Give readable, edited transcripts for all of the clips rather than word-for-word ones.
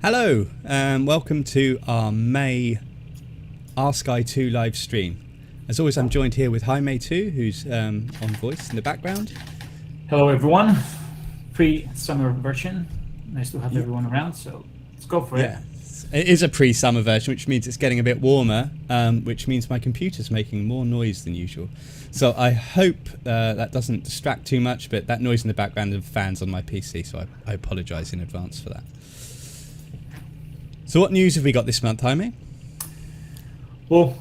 Hello, welcome to our May Ask iToo live stream. As always, I'm joined here with iToo, who's on voice in the background. Hello everyone, pre-summer version. Nice to have everyone around, so let's go for it. It is a pre-summer version, which means it's getting a bit warmer, which means my computer's making more noise than usual. So I hope that doesn't distract too much, but that noise in the background of fans on my PC, so I apologise in advance for that. So what news have we got this month, Jaime? Well,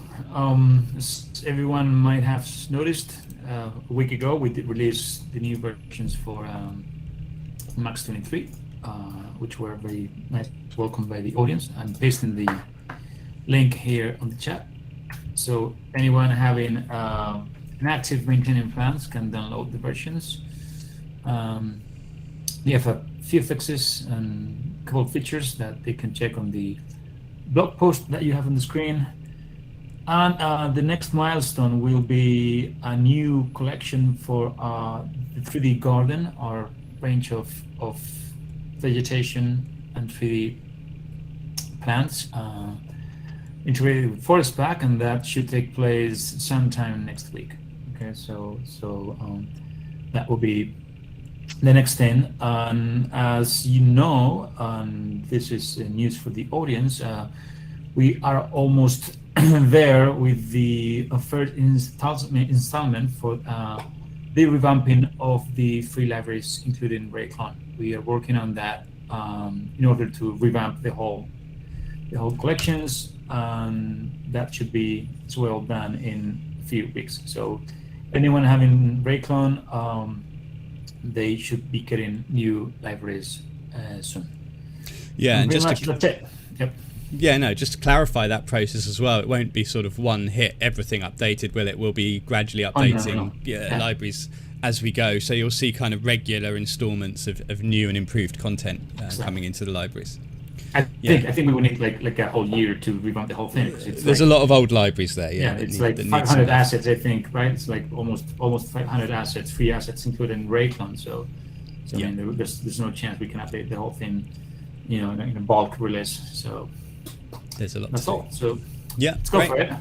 as everyone might have noticed, a week ago we did release the new versions for Max 23, which were very nice, welcomed by the audience. I'm pasting the link here on the chat. So anyone having an active maintenance plans can download the versions. We have a few fixes and a couple of features that they can check on the blog post that you have on the screen. And the next milestone will be a new collection for the 3D garden, our range of vegetation and 3D plants integrated with Forest Pack, and that should take place sometime next week. Okay, so that will be the next thing. As you know, this is news for the audience, we are almost there with the first installment for the revamping of the free libraries, including RailClone. We are working on that in order to revamp the whole collections, and that should be as well done in a few weeks. So anyone having RailClone, they should be getting new libraries soon. Yeah, and that's it. Yep. Yeah, no, just to clarify that process as well, it won't be sort of one hit, everything updated, will it? We'll be gradually updating libraries as we go. So you'll see kind of regular installments of new and improved content coming into the libraries. I think we will need like a whole year to revamp the whole thing. There's a lot of old libraries there. Yeah, it's like 500 assets, I think, right? It's like almost 500 assets, free assets, including RailClone. So I mean, there's no chance we can update the whole thing, in a bulk release. So there's a lot. That's all. So yeah, let's go for it.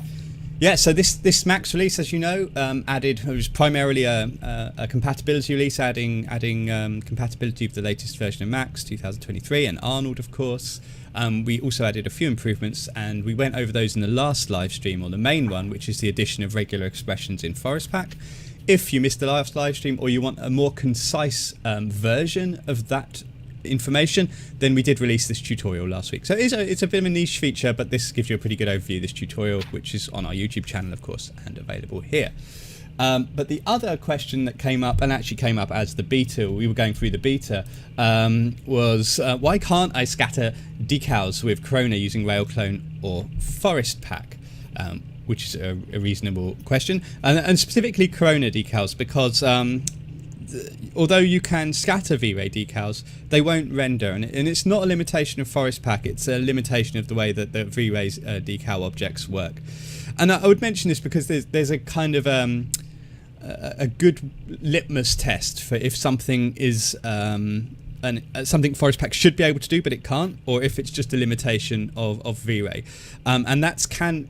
Yeah, so this Max release, as you know, it was primarily a compatibility release, adding compatibility of the latest version of Max 2023 and Arnold, of course. We also added a few improvements, and we went over those in the last live stream, or the main one, which is the addition of regular expressions in Forest Pack. If you missed the last live stream, or you want a more concise version of that information, then we did release this tutorial last week. So it's a bit of a niche feature, but this gives you a pretty good overview of this tutorial, which is on our YouTube channel, of course, and available here. But the other question that came up, and actually came up as the beta, we were going through the beta, was why can't I scatter decals with Corona using RailClone or Forest Pack? Which is a reasonable question, and specifically Corona decals, because although you can scatter V-Ray decals, they won't render, and it's not a limitation of Forest Pack, it's a limitation of the way that the V-Ray's decal objects work. And I would mention this because there's a kind of a good litmus test for if something is something Forest Pack should be able to do but it can't, or if it's just a limitation of V-Ray. And that's can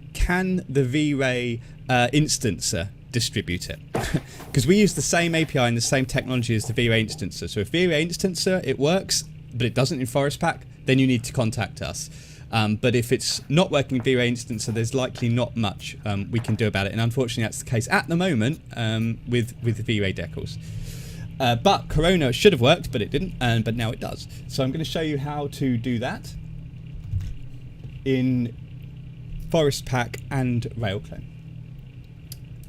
the V-Ray instancer distribute it? Because we use the same API and the same technology as the V-Ray instancer. So if V-Ray instancer, it works, but it doesn't in Forest Pack, then you need to contact us. But if it's not working V-Ray instancer, there's likely not much we can do about it. And unfortunately, that's the case at the moment with the V-Ray decals. But Corona should have worked, but it didn't, but now it does. So I'm going to show you how to do that in Forest Pack and RailClone.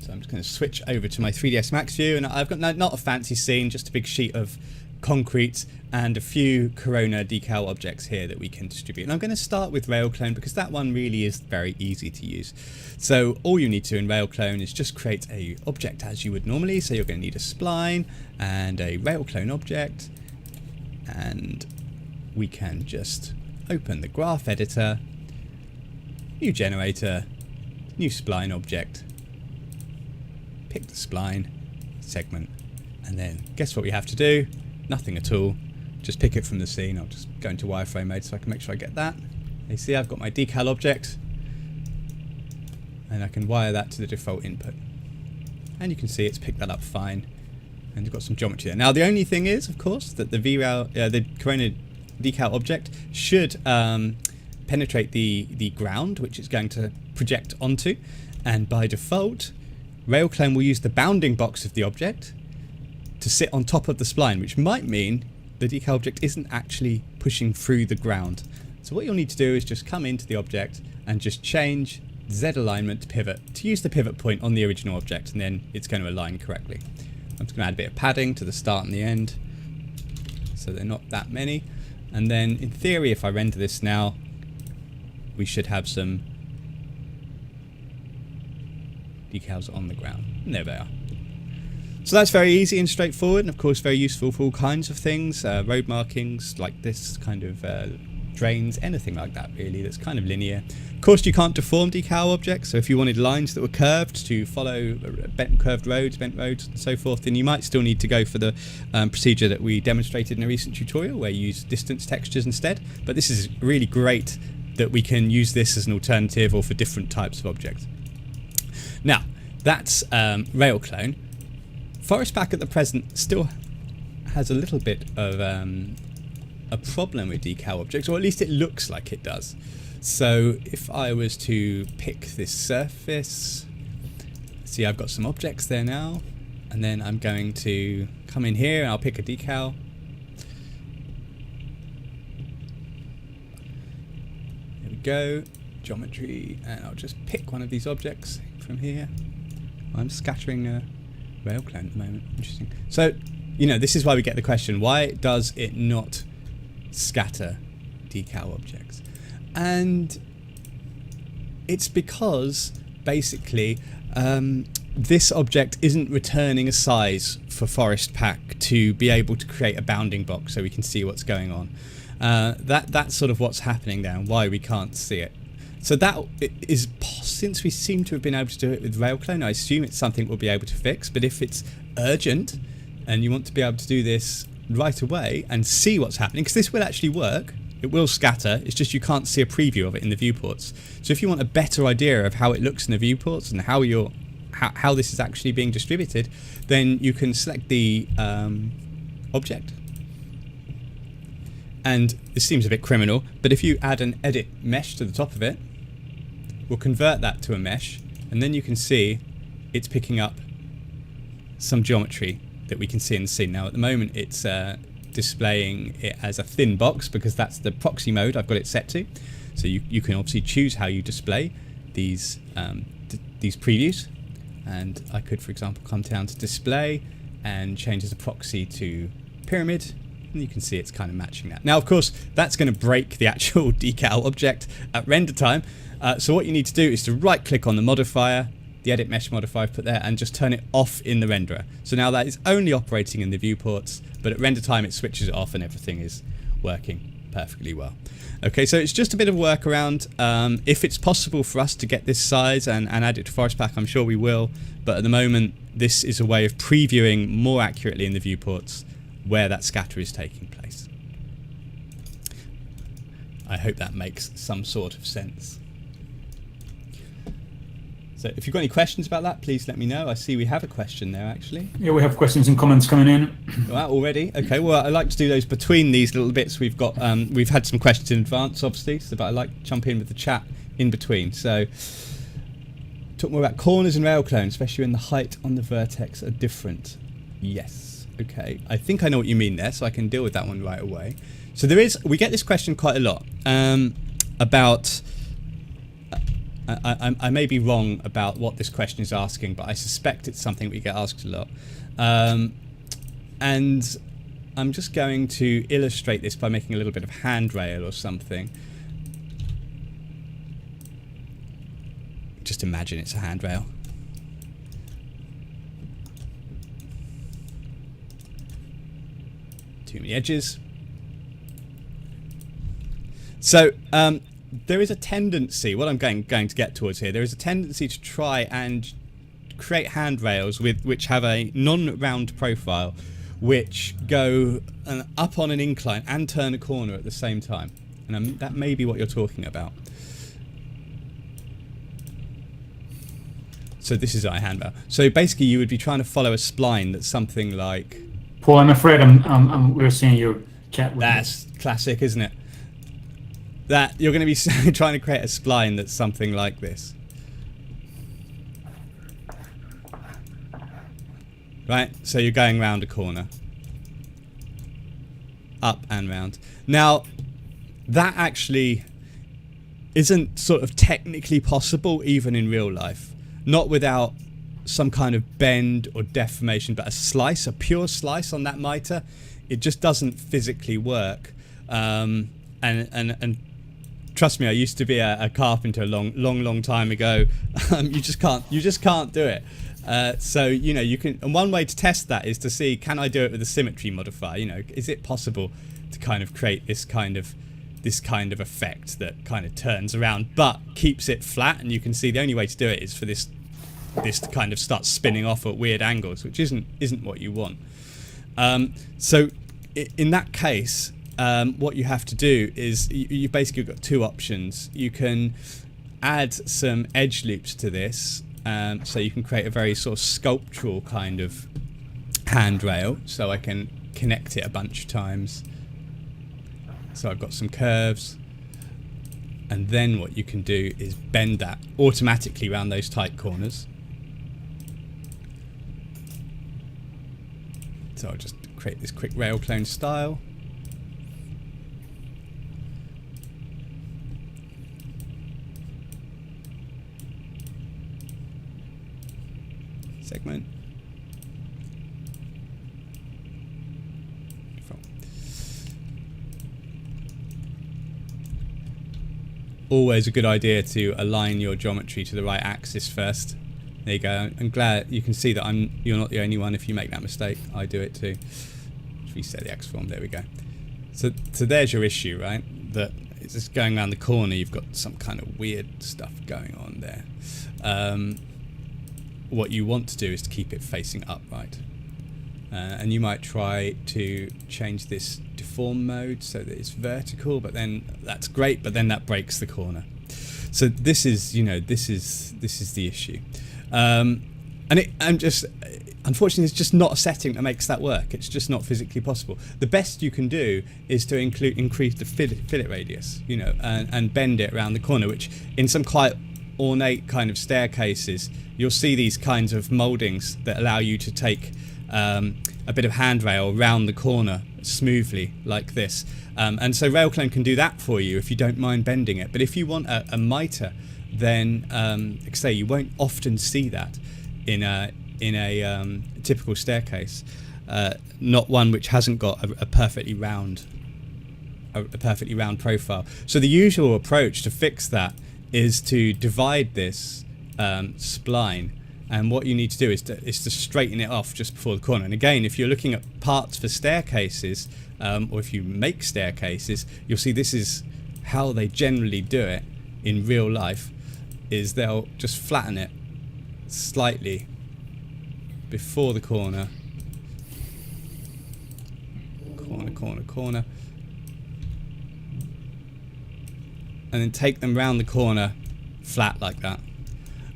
So I'm just going to switch over to my 3ds Max view, and I've got not a fancy scene, just a big sheet of concrete and a few Corona decal objects here that we can distribute. And I'm going to start with RailClone because that one really is very easy to use. So all you need to in RailClone is just create a object as you would normally. So you're going to need a spline and a RailClone object, and we can just open the graph editor, new generator, new spline object, pick the spline segment, and then guess what we have to do? Nothing at all. Just pick it from the scene. I'll just go into wireframe mode so I can make sure I get that. You see I've got my decal object, and I can wire that to the default input. And you can see it's picked that up fine, and you've got some geometry there. Now the only thing is, of course, that the the Corona decal object should penetrate the ground, which it's going to project onto, and by default, RailClone will use the bounding box of the object to sit on top of the spline, which might mean the decal object isn't actually pushing through the ground. So what you'll need to do is just come into the object and just change Z alignment to pivot to use the pivot point on the original object, and then it's going to align correctly. I'm just going to add a bit of padding to the start and the end so they're not that many, and then in theory if I render this now we should have some decals on the ground, and there they are. So that's very easy and straightforward, and of course very useful for all kinds of things, road markings like this kind of drains, anything like that really that's kind of linear. Of course you can't deform decal objects, so if you wanted lines that were curved to follow curved roads, bent roads and so forth, then you might still need to go for the procedure that we demonstrated in a recent tutorial where you use distance textures instead. But this is really great that we can use this as an alternative or for different types of objects. Now that's RailClone. Forest Pack at the present still has a little bit of a problem with decal objects, or at least it looks like it does. So if I was to pick this surface, see I've got some objects there now, and then I'm going to come in here and I'll pick a decal. There we go, geometry, and I'll just pick one of these objects from here. I'm scattering RailClone at the moment. Interesting. So, you know, this is why we get the question, why does it not scatter decal objects? And it's because basically this object isn't returning a size for Forest Pack to be able to create a bounding box so we can see what's going on. That's sort of what's happening there and why we can't see it. So that is, since we seem to have been able to do it with RailClone, I assume it's something we'll be able to fix. But if it's urgent and you want to be able to do this right away and see what's happening, because this will actually work, it will scatter, it's just you can't see a preview of it in the viewports. So if you want a better idea of how it looks in the viewports and how this is actually being distributed, then you can select the object. And this seems a bit criminal, but if you add an edit mesh to the top of it, we'll convert that to a mesh, and then you can see it's picking up some geometry that we can see in the scene. Now at the moment it's displaying it as a thin box because that's the proxy mode I've got it set to. So you can obviously choose how you display these previews, and I could for example come down to display and change as a proxy to pyramid, and you can see it's kind of matching that. Now of course that's going to break the actual decal object at render time, so what you need to do is to right click on the modifier, the edit mesh modifier I've put there, and just turn it off in the renderer. So now that is only operating in the viewports, but at render time it switches it off and everything is working perfectly well. Okay, so it's just a bit of a workaround. If it's possible for us to get this size and add it to Forest Pack, I'm sure we will, but at the moment this is a way of previewing more accurately in the viewports where that scatter is taking place. I hope that makes some sort of sense. So if you've got any questions about that, please let me know. I see we have a question there actually. Yeah, we have questions and comments coming in. Wow, already? Okay, well I like to do those between these little bits. We've got we've had some questions in advance obviously, so, but I like to jump in with the chat in between. So talk more about corners in RailClone, especially when the height on the vertex are different. Yes. Okay, I think I know what you mean there, so I can deal with that one right away. So we get this question quite a lot about. I may be wrong about what this question is asking, but I suspect it's something we get asked a lot. And I'm just going to illustrate this by making a little bit of handrail or something. Just imagine it's a handrail. Too many edges. So there is a tendency, what I'm going to get towards here, there is a tendency to try and create handrails which have a non-round profile, which go up on an incline and turn a corner at the same time. And that may be what you're talking about. So this is our handrail. So basically you would be trying to follow a spline that's something like... Paul, I'm afraid we're seeing your chat window. That's classic, isn't it? That you're going to be trying to create a spline that's something like this. Right, so you're going round a corner. Up and round. Now, that actually isn't sort of technically possible even in real life. Not without some kind of bend or deformation, but a pure slice on that mitre, it just doesn't physically work. And trust me, I used to be a carpenter a long time ago. You just can't do it. So you can. And one way to test that is to see, can I do it with a symmetry modifier? Is it possible to kind of create this kind of effect that kind of turns around but keeps it flat? And you can see the only way to do it is for this to kind of start spinning off at weird angles, which isn't what you want. So in that case, what you have to do is you've basically got two options. You can add some edge loops to this, so you can create a very sort of sculptural kind of handrail, so I can connect it a bunch of times. So I've got some curves, and then what you can do is bend that automatically around those tight corners. So I'll just create this quick RailClone style. Segment. Always a good idea to align your geometry to the right axis first. There you go. I'm glad you can see that you're not the only one if you make that mistake. I do it too. Let's reset the X form. There we go. So there's your issue, right? That it's just going around the corner. You've got some kind of weird stuff going on there. What you want to do is to keep it facing upright. And you might try to change this deform mode so that it's vertical, but then that's great, but then that breaks the corner. So this is the issue. Unfortunately, it's just not a setting that makes that work. It's just not physically possible. The best you can do is to increase the fillet radius, and bend it around the corner, which in some quite ornate kind of staircases, you'll see these kinds of mouldings that allow you to take a bit of handrail around the corner smoothly like this. And so RailClone can do that for you if you don't mind bending it. But if you want a mitre, then like I say, you won't often see that in a typical staircase. Not one which hasn't got a perfectly round profile. So the usual approach to fix that is to divide this spline, and what you need to do is to straighten it off just before the corner. And again, if you're looking at parts for staircases, or if you make staircases, you'll see this is how they generally do it in real life, is they'll just flatten it slightly before the corner, corner, and then take them round the corner flat like that.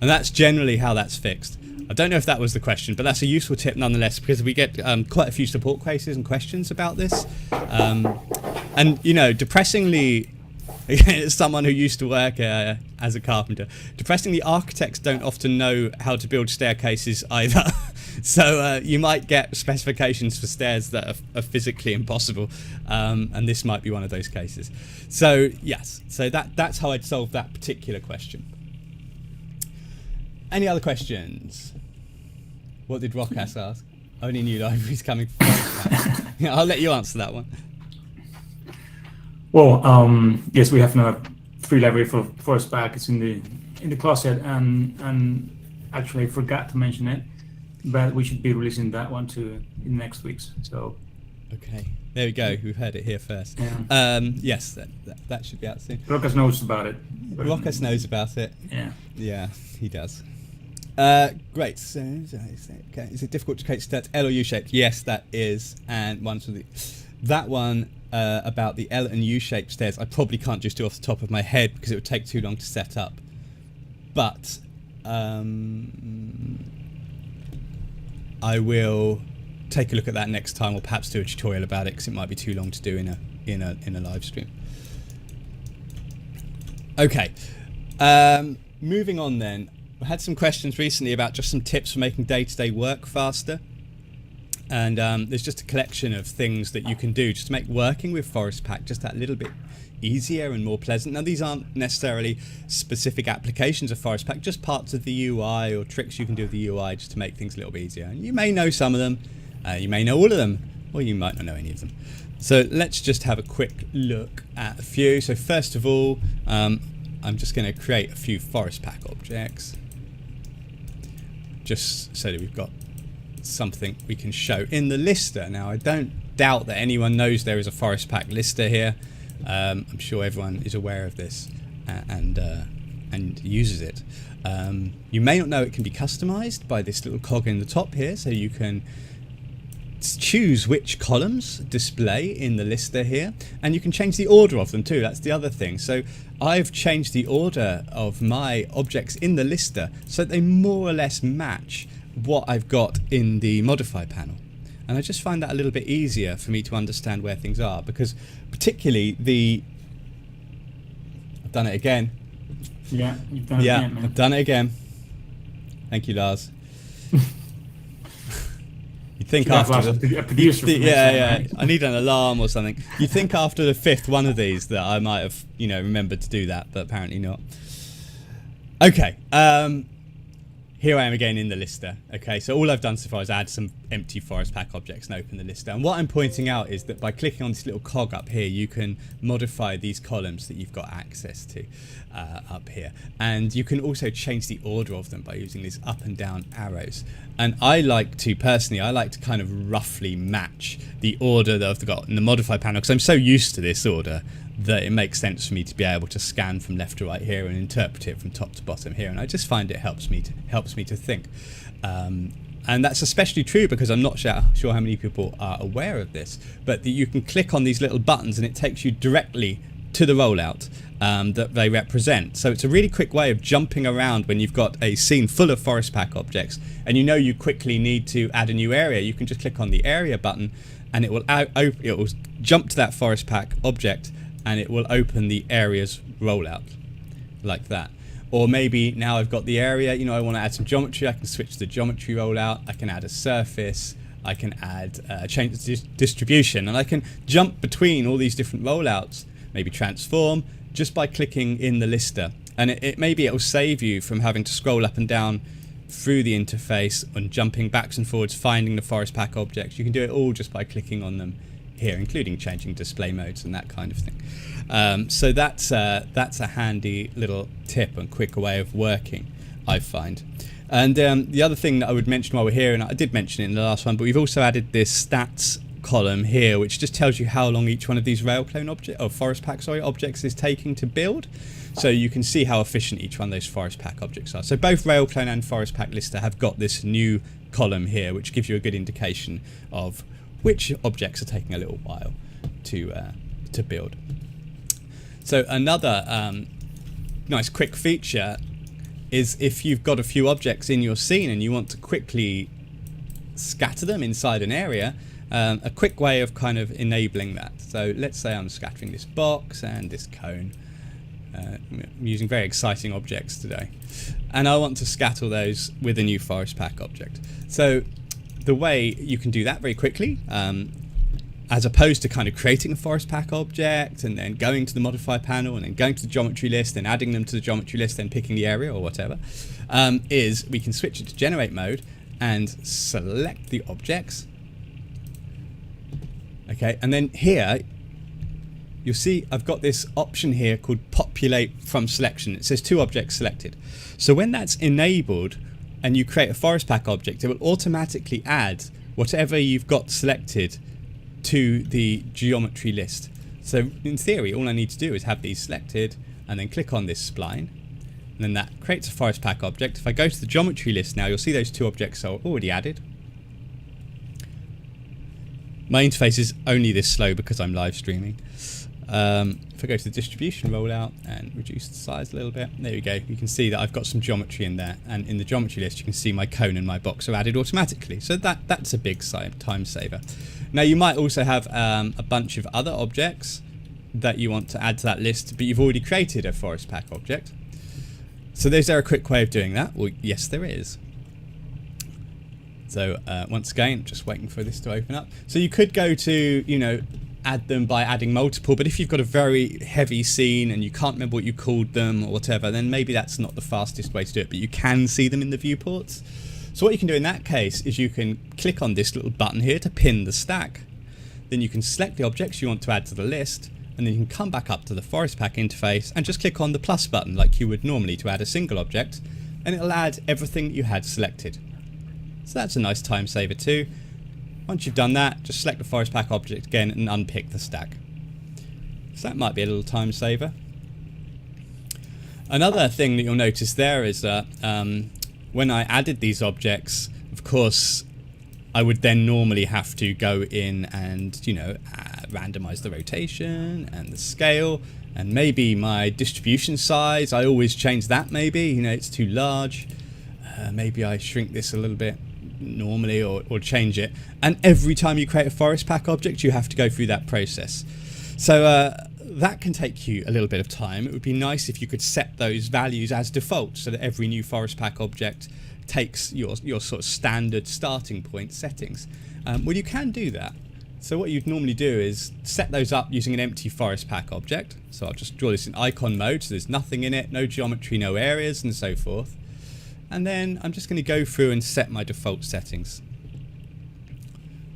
And that's generally how that's fixed. I don't know if that was the question, but that's a useful tip nonetheless, because we get quite a few support cases and questions about this. And depressingly, as someone who used to work as a carpenter, depressingly, architects don't often know how to build staircases either. So you might get specifications for stairs that are physically impossible, and this might be one of those cases. So yes, so that's how I'd solve that particular question. Any other questions? What did Rockass ask? Only new libraries coming from yeah, I'll let you answer that one. Well, yes, we have now 3 library for Forest Pack. It's in the closet, and actually I forgot to mention it, but we should be releasing that one too in next weeks. So Okay, there we go. We've heard it here first. Yeah. Yes, that should be out soon. Rokas knows about it. Rokas knows about it. Yeah. Yeah, he does. Great. So, okay, is it difficult to create stats L or U shaped? Yes, that is. And that one about the L and U shaped stairs, I probably can't just do off the top of my head because it would take too long to set up. But I will take a look at that next time, or perhaps do a tutorial about it because it might be too long to do in a live stream. Okay. Moving on then. I had some questions recently about just some tips for making day-to-day work faster, and there's just a collection of things that you can do just to make working with Forest Pack just that little bit easier and more pleasant. Now, these aren't necessarily specific applications of Forest Pack, just parts of the UI or tricks you can do with the UI just to make things a little bit easier. And you may know some of them, you may know all of them, or you might not know any of them. So let's just have a quick look at a few. So first of all, I'm just going to create a few Forest Pack objects, just so that we've got something we can show in the lister. Now, I don't doubt that anyone knows there is a Forest Pack lister here. I'm sure everyone is aware of this and uses it. You may not know it can be customized by this little cog in the top here, so you can choose which columns display in the lister here, and you can change the order of them too. That's the other thing. So I've changed the order of my objects in the lister so they more or less match what I've got in the modify panel, and I just find that a little bit easier for me to understand where things are, because particularly I've done it again. Yeah, you've done it again, man. I've done it again. Thank you, Lars. You'd think after a producer. Yeah. I need an alarm or something. You'd think after the fifth one of these that I might have, remembered to do that, but apparently not. Okay. Here I am again in the lister. Okay, so all I've done so far is add some empty Forest Pack objects and open the lister. And what I'm pointing out is that by clicking on this little cog up here, you can modify these columns that you've got access to up here. And you can also change the order of them by using these up and down arrows. And I like to kind of roughly match the order that I've got in the modify panel, because I'm so used to this order that it makes sense for me to be able to scan from left to right here and interpret it from top to bottom here, and I just find it helps me to think. And that's especially true because I'm not sure how many people are aware of this, but that you can click on these little buttons and it takes you directly to the rollout that they represent. So it's a really quick way of jumping around when you've got a scene full of Forest Pack objects and you quickly need to add a new area. You can just click on the area button and it will jump to that Forest Pack object and it will open the area's rollout like that. Or maybe now I've got the area, I want to add some geometry, I can switch to the geometry rollout, I can add a surface, I can add change the distribution, and I can jump between all these different rollouts, maybe transform, just by clicking in the lister. And it'll save you from having to scroll up and down through the interface and jumping backs and forwards, finding the Forest Pack objects. You can do it all just by clicking on them here, including changing display modes and that kind of thing. So that's a handy little tip and quick way of working, I find. And the other thing that I would mention while we're here, and I did mention it in the last one, but we've also added this stats column here, which just tells you how long each one of these RailClone Forest Pack objects is taking to build. So you can see how efficient each one of those Forest Pack objects are. So both RailClone and Forest Pack Lister have got this new column here, which gives you a good indication of which objects are taking a little while to build. So another nice quick feature is if you've got a few objects in your scene and you want to quickly scatter them inside an area, a quick way of kind of enabling that. So let's say I'm scattering this box and this cone. I'm using very exciting objects today, and I want to scatter those with a new Forest Pack object. So the way you can do that very quickly, as opposed to kind of creating a Forest Pack object and then going to the modify panel and then going to the geometry list and adding them to the geometry list and picking the area or whatever, is we can switch it to generate mode and select the objects. Okay, and then here you'll see I've got this option here called populate from selection. It says 2 objects selected. So when that's enabled and you create a Forest Pack object, it will automatically add whatever you've got selected to the geometry list. So in theory, all I need to do is have these selected and then click on this spline, and then that creates a forest pack object. If I go to the geometry list now, you'll see those two objects are already added. My interface is only this slow because I'm live streaming. If I go to the distribution rollout and reduce the size a little bit, there we go. You can see that I've got some geometry in there, and in the geometry list you can see my cone and my box are added automatically. So that's a big time saver. Now you might also have a bunch of other objects that you want to add to that list, but you've already created a forest pack object. So is there a quick way of doing that? Well, yes there is. So once again, just waiting for this to open up. So you could go to, add them by adding multiple, but if you've got a very heavy scene and you can't remember what you called them or whatever, then maybe that's not the fastest way to do it, but you can see them in the viewports. So what you can do in that case is you can click on this little button here to pin the stack. Then you can select the objects you want to add to the list, and then you can come back up to the forest pack interface and just click on the plus button like you would normally to add a single object, and it'll add everything that you had selected. So that's a nice time saver too. Once you've done that, just select the forest pack object again and unpick the stack. So that might be a little time saver. Another thing that you'll notice there is that when I added these objects, of course, I would then normally have to go in and, randomize the rotation and the scale, and maybe my distribution size. I always change that maybe, it's too large. Maybe I shrink this a little bit normally or change it. And every time you create a forest pack object, you have to go through that process. So that can take you a little bit of time. It would be nice if you could set those values as default so that every new forest pack object takes your sort of standard starting point settings. Well, you can do that. So what you'd normally do is set those up using an empty forest pack object. So I'll just draw this in icon mode, so there's nothing in it, no geometry, no areas, and so forth. And then I'm just going to go through and set my default settings.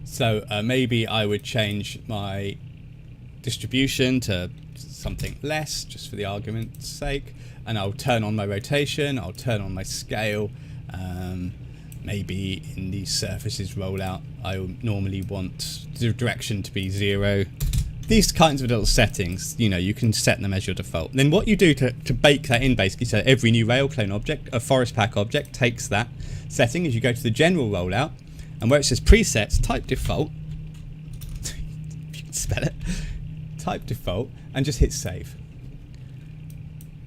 So maybe I would change my distribution to something less, just for the argument's sake, and I'll turn on my rotation, I'll turn on my scale. Maybe in the surfaces rollout, I normally want the direction to be 0. These kinds of little settings, you can set them as your default. Then what you do to bake that in, basically, so every new RailClone object, a forest pack object, takes that setting, is you go to the general rollout, and where it says presets, type default, if you can spell it, type default, and just hit save.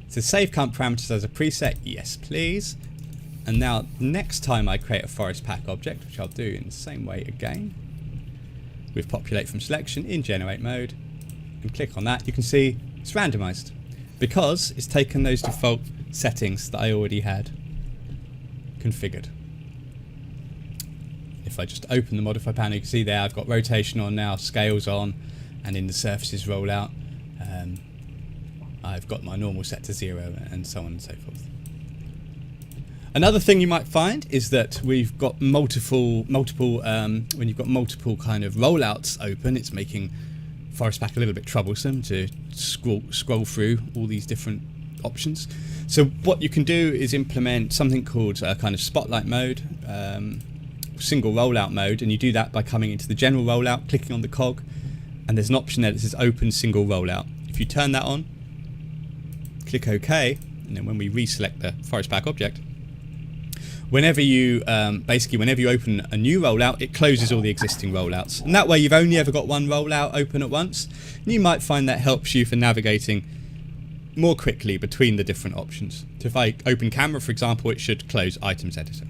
So save current parameters as a preset, yes please. And now next time I create a forest pack object, which I'll do in the same way again, with populate from selection in generate mode, and click on that, you can see it's randomized because it's taken those default settings that I already had configured. If I just open the modify panel, you can see there I've got rotation on now, scales on, and in the surfaces rollout I've got my normal set to 0 and so on and so forth. Another thing you might find is that we've got multiple when you've got multiple kind of rollouts open, it's making forest pack a little bit troublesome to scroll through all these different options. So what you can do is implement something called kind of spotlight mode, single rollout mode, and you do that by coming into the general rollout, clicking on the cog, and there's an option there that says open single rollout. If you turn that on, click OK, and then when we reselect the forest pack object, whenever you whenever you open a new rollout, it closes all the existing rollouts, and that way you've only ever got one rollout open at once. And you might find that helps you for navigating more quickly between the different options. So if I open camera, for example, it should close items editor.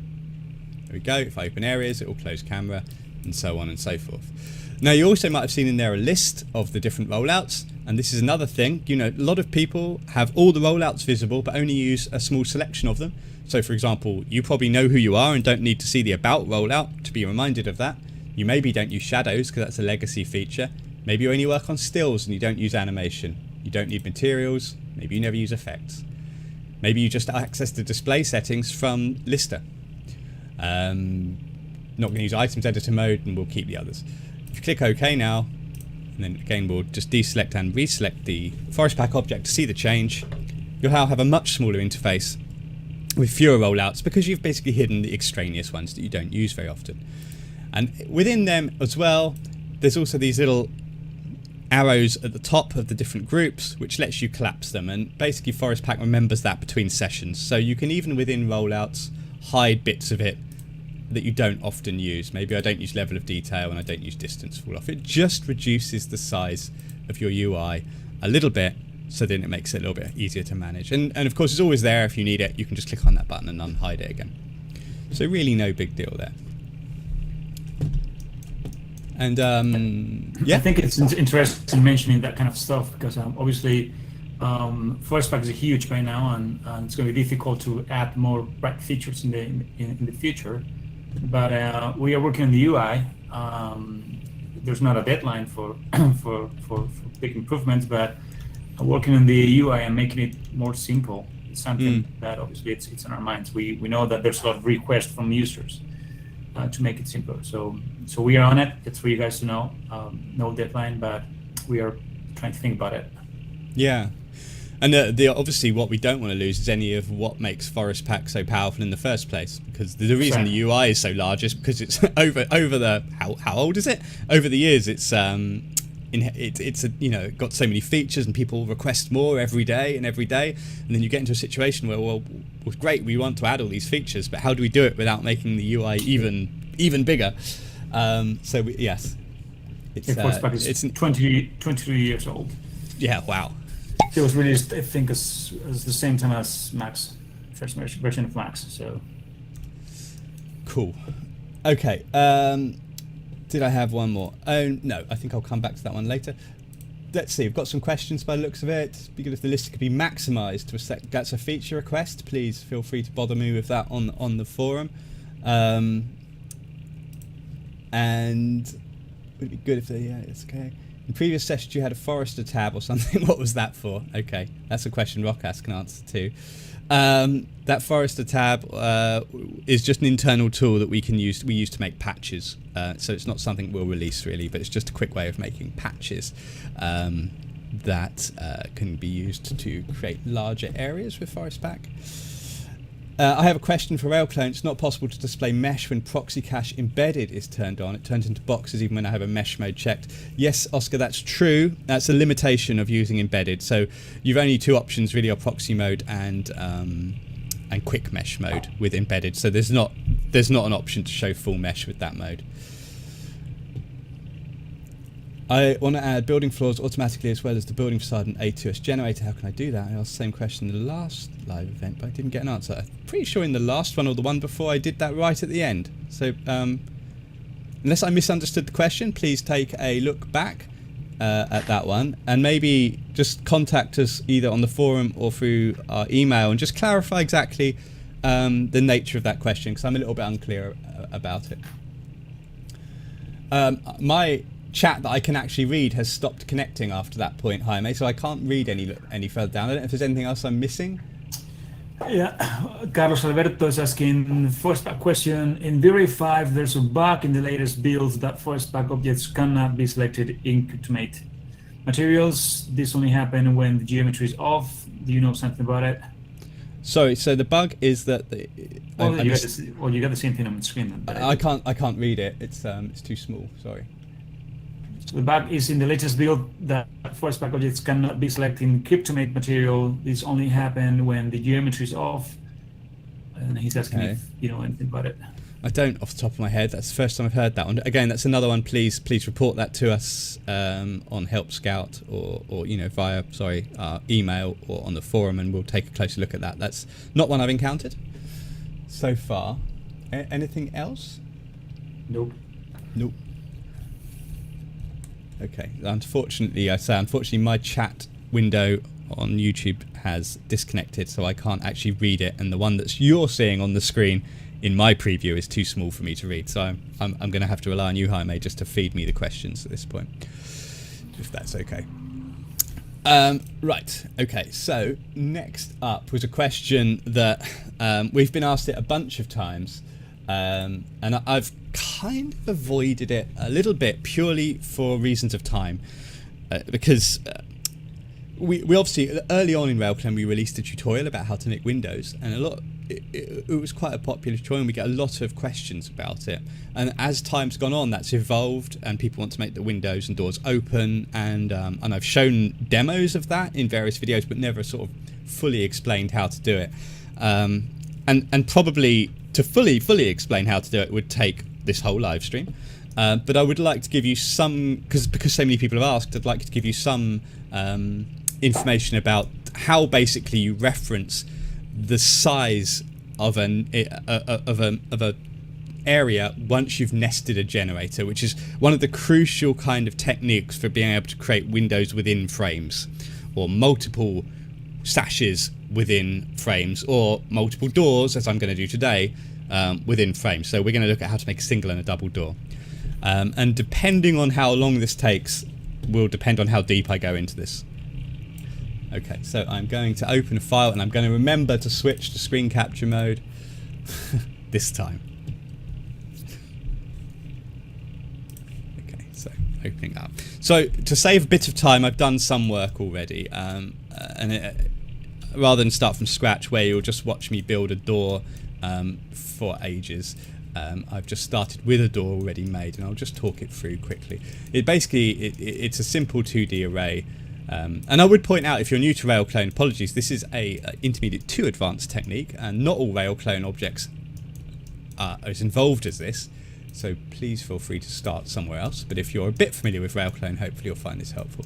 There we go. If I open areas, it will close camera, and so on and so forth. Now you also might have seen in there a list of the different rollouts, and this is another thing. A lot of people have all the rollouts visible but only use a small selection of them. So for example, you probably know who you are and don't need to see the about rollout to be reminded of that. You maybe don't use shadows because that's a legacy feature. Maybe you only work on stills and you don't use animation. You don't need materials. Maybe you never use effects. Maybe you just access the display settings from Lister. Not going to use items editor mode, and we'll keep the others. If you click OK now, and then again we'll just deselect and reselect the forest pack object to see the change, you'll now have a much smaller interface with fewer rollouts because you've basically hidden the extraneous ones that you don't use very often. And within them as well, there's also these little arrows at the top of the different groups which lets you collapse them, and basically Forest Pack remembers that between sessions, so you can even within rollouts hide bits of it that you don't often use. Maybe I don't use level of detail and I don't use distance fall off. It just reduces the size of your UI a little bit, so then it makes it a little bit easier to manage, and of course it's always there. If you need it, you can just click on that button and unhide it again, so really no big deal there. And yeah, I think it's interesting mentioning that kind of stuff, because obviously Forest Pack is huge by now, and it's going to be difficult to add more bright features in the future. But we are working on the UI. There's not a deadline for for big improvements, but working on the UI and making it more simple is something that obviously it's in our minds. We know that there's a lot of requests from users to make it simpler. So we are on it. It's for you guys to know. No deadline, but we are trying to think about it. Yeah. And obviously what we don't want to lose is any of what makes Forest Pack so powerful in the first place, because the reason the UI is so large is because it's over the how old is it? Over the years, it's got so many features, and people request more every day, and then you get into a situation where, well, great, we want to add all these features, but how do we do it without making the UI even bigger? Yes, Forest Pack is 23 years old. Yeah, wow. It was released, I think, as the same time as Max, first version of Max. So cool. Okay. Did I have one more? Oh no, I think I'll come back to that one later. Let's see. We've got some questions by the looks of it. It'd be good if the list could be maximised to that's a feature request. Please feel free to bother me with that on the forum. And it would be good if it's okay. In previous sessions you had a Forester tab or something. What was that for? Okay, that's a question Rockass can answer too. That Forester tab is just an internal tool that we use to make patches. So it's not something we'll release really, but it's just a quick way of making patches that can be used to create larger areas with Forest Pack. I have a question for RailClone. It's not possible to display mesh when proxy cache embedded is turned on. It turns into boxes even when I have a mesh mode checked. Yes, Oscar, that's true. That's a limitation of using embedded. So you've only two options really, are proxy mode and quick mesh mode with embedded. So there's not an option to show full mesh with that mode. I want to add building floors automatically as well as the building facade and A2S generator. How can I do that? I asked the same question in the last live event, but I didn't get an answer. I'm pretty sure in the last one or the one before I did that right at the end. So unless I misunderstood the question, please take a look back at that one and maybe just contact us either on the forum or through our email and just clarify exactly the nature of that question, because I'm a little bit unclear about it. My chat that I can actually read has stopped connecting after that point, Jaime, so I can't read any further down. I don't know if there's anything else I'm missing. Yeah, Carlos Alberto is asking, Forest Pack question, in Vray 5 there's a bug in the latest builds that Forest Pack objects cannot be selected in Qtumate materials. This only happens when the geometry is off. Do you know something about it? Sorry, so the bug is that you got the same thing on the screen. I can't read it. It's too small. Sorry. The bug is in the latest build that Forest Pack objects cannot be selected in Qtumate material. This only happens when the geometry is off. And he's asking if you know anything about it. I don't off the top of my head. That's the first time I've heard that one. Again, that's another one. Please report that to us on Help Scout or via email or on the forum, and we'll take a closer look at that. That's not one I've encountered so far. Anything else? Nope. Okay. Unfortunately, my chat window on YouTube has disconnected, so I can't actually read it, and the one that you're seeing on the screen in my preview is too small for me to read. So I'm going to have to rely on you, Jaime, just to feed me the questions at this point, if that's okay. Right. Okay. So next up was a question that we've been asked it a bunch of times, and I've kind of avoided it a little bit purely for reasons of time, because we obviously early on in RailClone we released a tutorial about how to make windows, and a lot it was quite a popular toy, and we get a lot of questions about it. And as time's gone on, that's evolved, and people want to make the windows and doors open. And I've shown demos of that in various videos, but never sort of fully explained how to do it. And probably to fully explain how to do it would take this whole live stream. But I would like to give you some, because so many people have asked, I'd like to give you some information about how basically you reference the size of a area once you've nested a generator, which is one of the crucial kind of techniques for being able to create windows within frames, or multiple sashes within frames, or multiple doors, as I'm going to do today, within frames. So we're going to look at how to make a single and a double door. And depending on how long this takes will depend on how deep I go into this. Okay, so I'm going to open a file, and I'm going to remember to switch to screen capture mode this time. Okay, so opening up. So to save a bit of time, I've done some work already, rather than start from scratch where you'll just watch me build a door for ages. I've just started with a door already made, and I'll just talk it through quickly. It's a simple 2D array. And I would point out, if you're new to RailClone, apologies, this is a intermediate to advanced technique, and not all RailClone objects are as involved as this, so please feel free to start somewhere else. But if you're a bit familiar with RailClone, hopefully you'll find this helpful.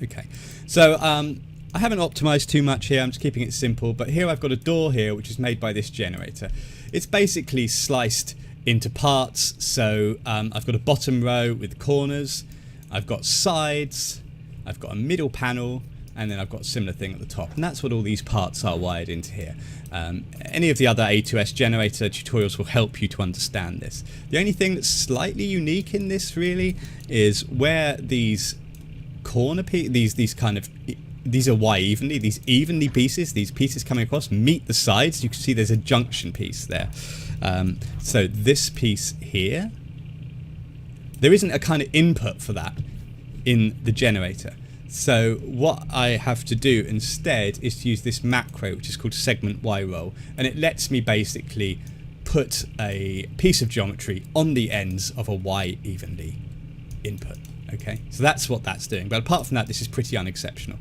Okay, so I haven't optimized too much here, I'm just keeping it simple, but here I've got a door here which is made by this generator. It's basically sliced into parts, so I've got a bottom row with corners, I've got sides, I've got a middle panel, and then I've got a similar thing at the top, and that's what all these parts are wired into here. Any of the other A2S generator tutorials will help you to understand this. The only thing that's slightly unique in this really is where these corner pieces, these are Y-evenly, these evenly pieces, these pieces coming across meet the sides. You can see there's a junction piece there. So this piece here, there isn't a kind of input for that in the generator. So what I have to do instead is to use this macro, which is called segment Y roll, and it lets me basically put a piece of geometry on the ends of a Y evenly input. Okay, so that's what that's doing, but apart from that, this is pretty unexceptional.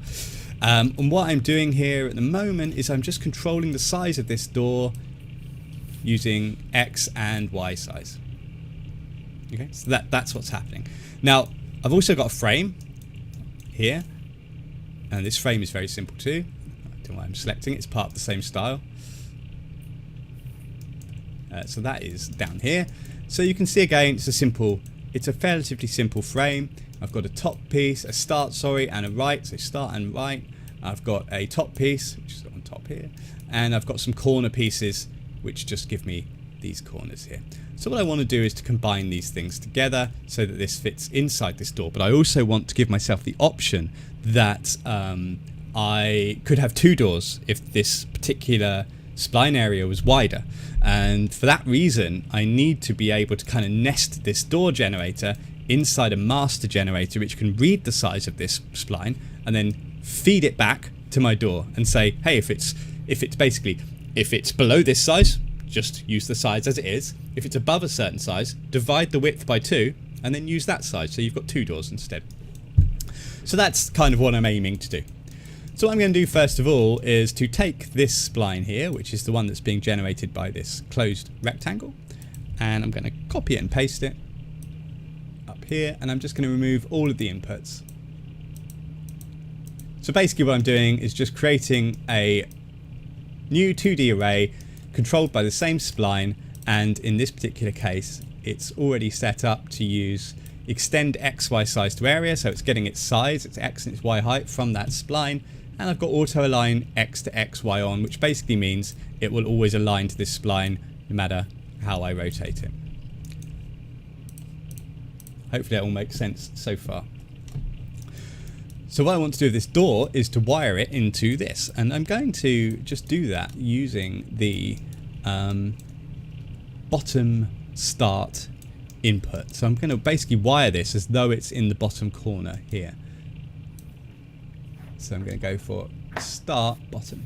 And what I'm doing here at the moment is I'm just controlling the size of this door using X and Y size. Okay, so that's what's happening. Now, I've also got a frame here, and this frame is very simple too. I don't know why I'm selecting it, it's part of the same style. So that is down here. So you can see again, it's a relatively simple frame. I've got a top piece, a start, and a right, so start and right. I've got a top piece, which is on top here, and I've got some corner pieces, which just give me these corners here. So what I want to do is to combine these things together so that this fits inside this door, but I also want to give myself the option that I could have two doors if this particular spline area was wider, and for that reason I need to be able to kind of nest this door generator inside a master generator which can read the size of this spline and then feed it back to my door and say, hey, if it's below this size, just use the size as it is. If it's above a certain size, divide the width by 2 and then use that size, so you've got two doors instead. So that's kind of what I'm aiming to do. So what I'm going to do first of all is to take this spline here, which is the one that's being generated by this closed rectangle, and I'm going to copy it and paste it up here, and I'm just going to remove all of the inputs. So basically what I'm doing is just creating a new 2D array controlled by the same spline, and in this particular case it's already set up to use extend XY size to area, so it's getting its size, its X and its Y height from that spline, and I've got auto align X to XY on, which basically means it will always align to this spline no matter how I rotate it. Hopefully that all makes sense so far. So what I want to do with this door is to wire it into this, and I'm going to just do that using the bottom start input. So I'm going to basically wire this as though it's in the bottom corner here. So I'm going to go for start bottom.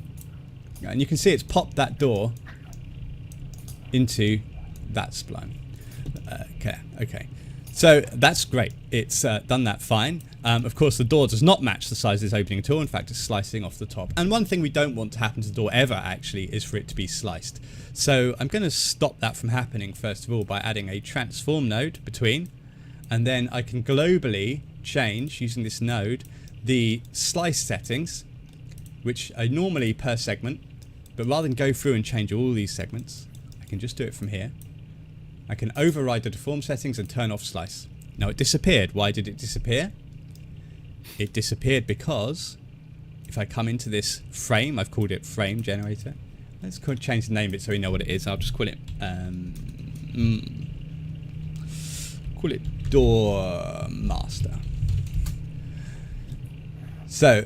And you can see it's popped that door into that spline. Okay. So that's great. It's done that fine. Of course, the door does not match the size of this opening at all. In fact, it's slicing off the top. And one thing we don't want to happen to the door ever, actually, is for it to be sliced. So I'm going to stop that from happening, first of all, by adding a transform node between. And then I can globally change, using this node, the slice settings, which are normally per segment. But rather than go through and change all these segments, I can just do it from here. I can override the deform settings and turn off slice. Now it disappeared. Why did it disappear? It disappeared because if I come into this frame, I've called it frame generator. Let's change the name of it so we know what it is. I'll just call it door master. So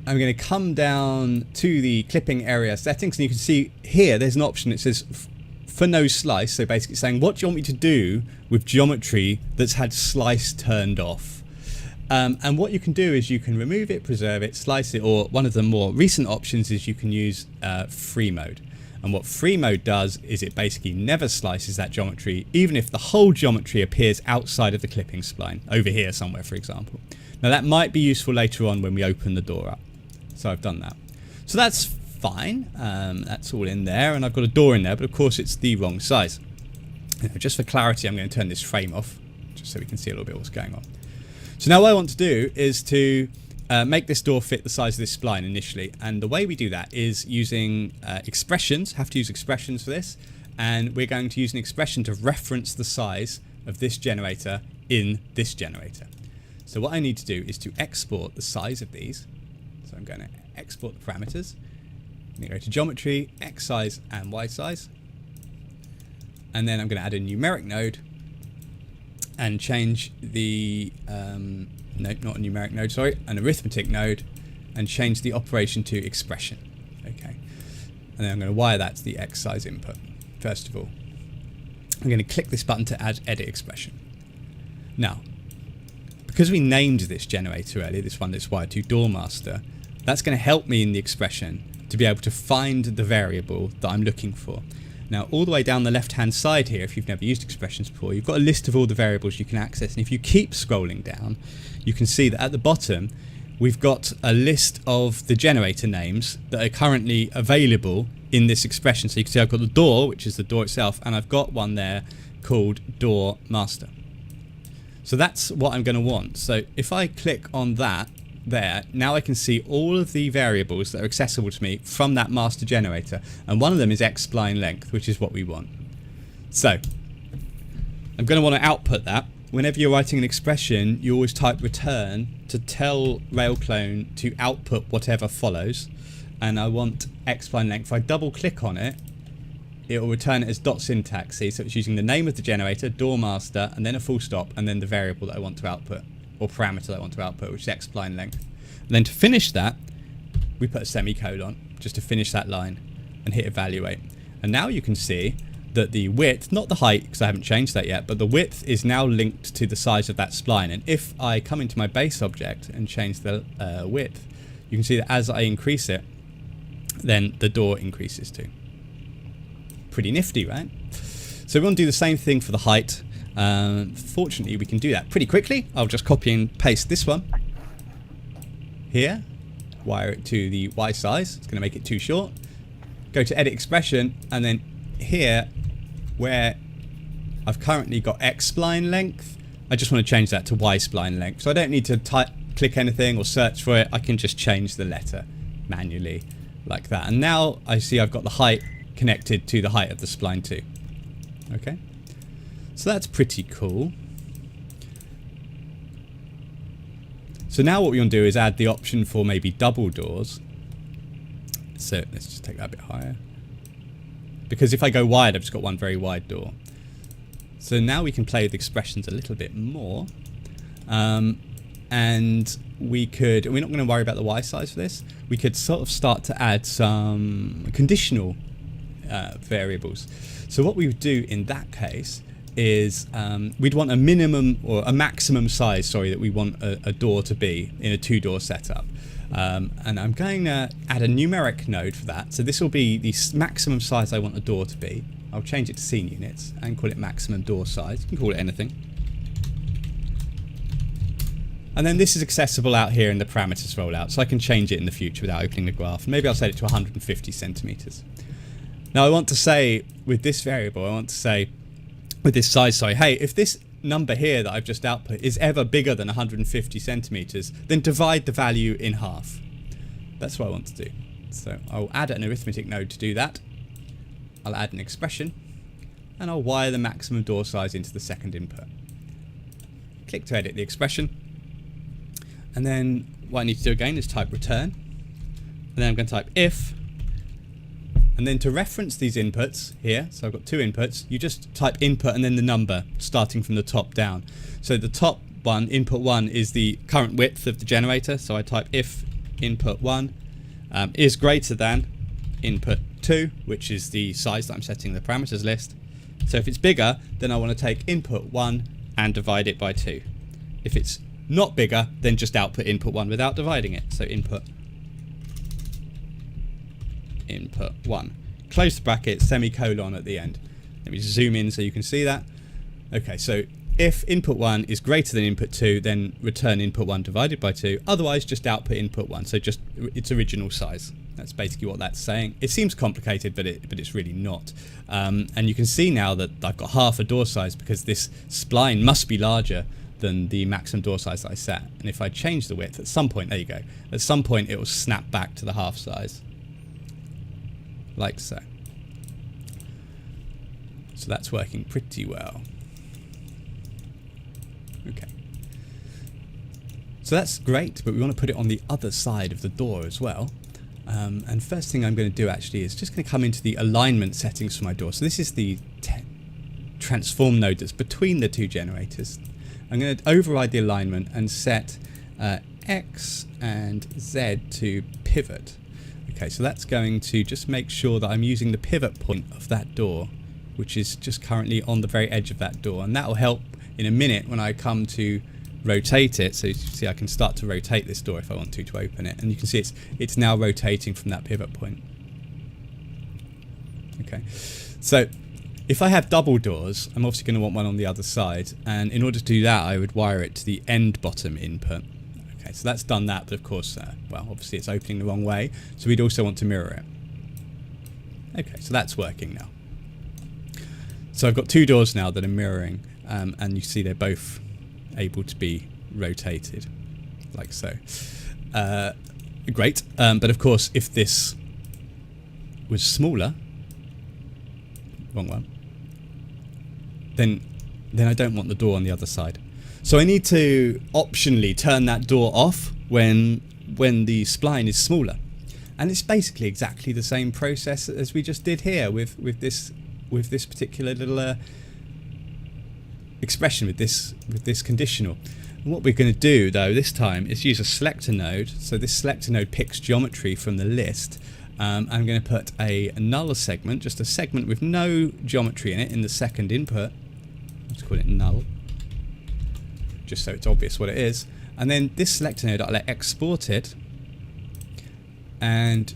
I'm going to come down to the clipping area settings, and you can see here there's an option that says for no slice. So basically saying, what do you want me to do with geometry that's had slice turned off? And what you can do is you can remove it, preserve it, slice it, or one of the more recent options is you can use free mode. And what free mode does is it basically never slices that geometry, even if the whole geometry appears outside of the clipping spline, over here somewhere, for example. Now that might be useful later on when we open the door up. So I've done that. So that's fine. That's all in there, and I've got a door in there, but of course it's the wrong size. Now, just for clarity, I'm going to turn this frame off, just so we can see a little bit what's going on. So now what I want to do is to make this door fit the size of this spline initially, and the way we do that is using expressions. Have to use expressions for this, and we're going to use an expression to reference the size of this generator in this generator. So what I need to do is to export the size of these. So I'm going to export the parameters. I'm going to go to geometry, X size and Y size, and then I'm going to add a numeric node and change the no, not a numeric node, sorry, an arithmetic node, and change the operation to expression. Okay, and then I'm going to wire that to the X size input. First of all, I'm going to click this button to add edit expression. Now, because we named this generator earlier, this one that's wired to door master, that's going to help me in the expression to be able to find the variable that I'm looking for. Now, all the way down the left-hand side here, if you've never used expressions before, you've got a list of all the variables you can access. And if you keep scrolling down, you can see that at the bottom, we've got a list of the generator names that are currently available in this expression. So you can see I've got the door, which is the door itself, and I've got one there called door master. So that's what I'm going to want. So if I click on that there, now I can see all of the variables that are accessible to me from that master generator, and one of them is X spline length, which is what we want. So I'm going to want to output that. Whenever you're writing an expression, you always type return to tell RailClone to output whatever follows, and I want X spline length. If I double click on it, it will return it as dot syntax. See, so it's using the name of the generator, door master, and then a full stop, and then the variable that I want to output, or parameter that I want to output, which is X spline length. And then to finish that, we put a semicolon just to finish that line and hit evaluate. And now you can see that the width, not the height because I haven't changed that yet, but the width is now linked to the size of that spline. And if I come into my base object and change the width, you can see that as I increase it, then the door increases too. Pretty nifty, right? So we want to do the same thing for the height. Fortunately, we can do that pretty quickly. I'll just copy and paste this one here, wire it to the Y size. It's going to make it too short. Go to edit expression, and then here, where I've currently got X spline length, I just want to change that to Y spline length. So I don't need to click anything or search for it. I can just change the letter manually like that. And now I see I've got the height connected to the height of the spline too. Okay. So that's pretty cool. So now what we want to do is add the option for maybe double doors. So let's just take that a bit higher. Because if I go wide, I've just got one very wide door. So now we can play with expressions a little bit more. And we could, we're not going to worry about the Y size for this. We could sort of start to add some conditional variables. So what we would do in that case is we'd want a minimum or a maximum size, sorry, that we want a door to be in a two-door setup. And I'm going to add a numeric node for that. So this will be the maximum size I want a door to be. I'll change it to scene units and call it maximum door size. You can call it anything. And then this is accessible out here in the parameters rollout, so I can change it in the future without opening the graph. Maybe I'll set it to 150 centimeters. Now I want to say with this variable, with this size, sorry, hey, if this number here that I've just output is ever bigger than 150 centimeters, then divide the value in half. That's what I want to do. So I'll add an arithmetic node to do that. I'll add an expression, and I'll wire the maximum door size into the second input. Click to edit the expression, and then what I need to do again is type return, and then I'm going to type if, and then to reference these inputs here, so I've got two inputs, you just type input and then the number starting from the top down. So the top one, input 1, is the current width of the generator, so I type if input 1 is greater than input 2, which is the size that I'm setting in the parameters list. So if it's bigger, then I want to take input 1 and divide it by 2. If it's not bigger, then just output input 1 without dividing it. So input 1. Close the bracket, semicolon at the end. Let me zoom in so you can see that. Okay, so if input 1 is greater than input 2, then return input 1 divided by 2. Otherwise, just output input 1. So just its original size. That's basically what that's saying. It seems complicated, but it's really not. And you can see now that I've got half a door size because this spline must be larger than the maximum door size that I set. And if I change the width, at some point, there you go. At some point, it will snap back to the half size. Like so. So that's working pretty well. Okay. So that's great, but we want to put it on the other side of the door as well. And first thing I'm going to do actually is just going to come into the alignment settings for my door. So this is the transform node that's between the two generators. I'm going to override the alignment and set X and Z to pivot. Okay, so that's going to just make sure that I'm using the pivot point of that door, which is just currently on the very edge of that door. And that will help in a minute when I come to rotate it. So you see I can start to rotate this door if I want to open it. And you can see it's now rotating from that pivot point. Okay, so if I have double doors, I'm obviously going to want one on the other side. And in order to do that, I would wire it to the end bottom input. Okay, so that's done that, but of course, well, obviously it's opening the wrong way. So we'd also want to mirror it. Okay, so that's working now. So I've got two doors now that are mirroring, and you see they're both able to be rotated, like so. Great, but of course, if this was smaller, wrong one, then I don't want the door on the other side. So I need to optionally turn that door off when the spline is smaller. And it's basically exactly the same process as we just did here with this particular little expression with this conditional. And what we're going to do though this time is use a selector node. So this selector node picks geometry from the list. I'm going to put a null segment, just a segment with no geometry in it, in the second input. Let's call it null, just so it's obvious what it is. And then this selector node, I'll export it, and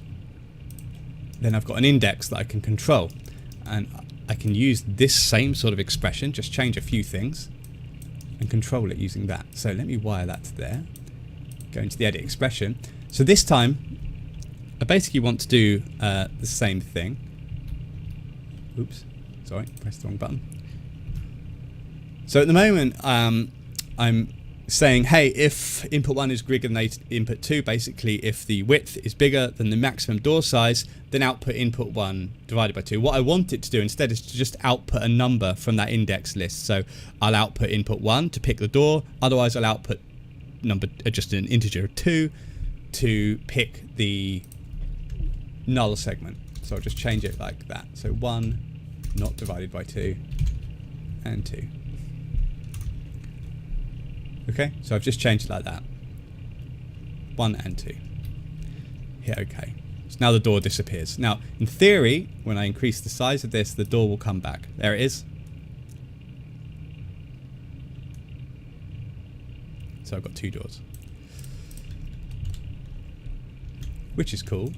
then I've got an index that I can control, and I can use this same sort of expression, just change a few things and control it using that. So let me wire that to there, go into the edit expression. So this time I basically want to do the same thing. Oops, sorry, pressed the wrong button. So at the moment I'm saying, hey, if input 1 is bigger than input 2, basically if the width is bigger than the maximum door size, then output input 1 divided by 2. What I want it to do instead is to just output a number from that index list. So I'll output input 1 to pick the door, otherwise I'll output number just an integer 2 to pick the null segment. So I'll just change it like that. So 1 not divided by 2 and 2. Okay, so I've just changed it like that. 1 and 2. Hit OK. So now the door disappears. Now, in theory, when I increase the size of this, the door will come back. There it is. So I've got two doors. which is cool.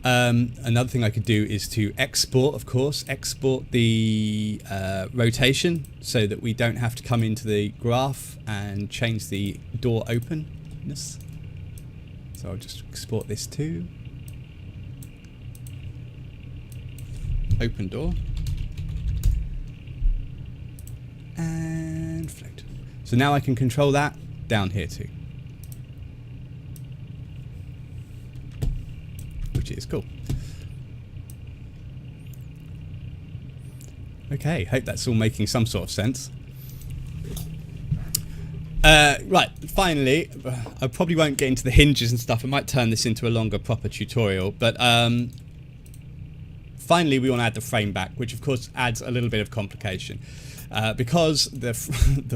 Another thing I could do is to export, of course, export the rotation so that we don't have to come into the graph and change the door openness. So I'll just export this to open door and float. So now I can control that down here too, which is cool. Okay, hope that's all making some sort of sense. Right, finally, I probably won't get into the hinges and stuff. I might turn this into a longer proper tutorial, but finally we want to add the frame back, which of course adds a little bit of complication. Because the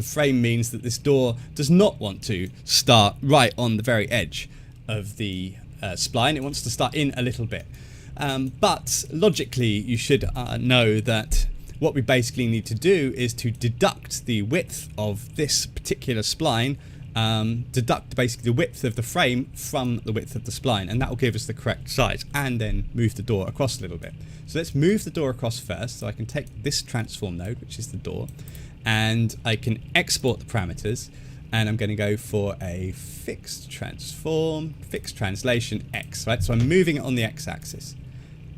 frame means that this door does not want to start right on the very edge of the spline. It wants to start in a little bit. But logically, you should know that what we basically need to do is to deduct the width of this particular spline, deduct basically the width of the frame from the width of the spline, and that will give us the correct size, and then move the door across a little bit. So let's move the door across first. So I can take this transform node, which is the door, and I can export the parameters, and I'm going to go for a fixed transform, fixed translation X, right? So I'm moving it on the X axis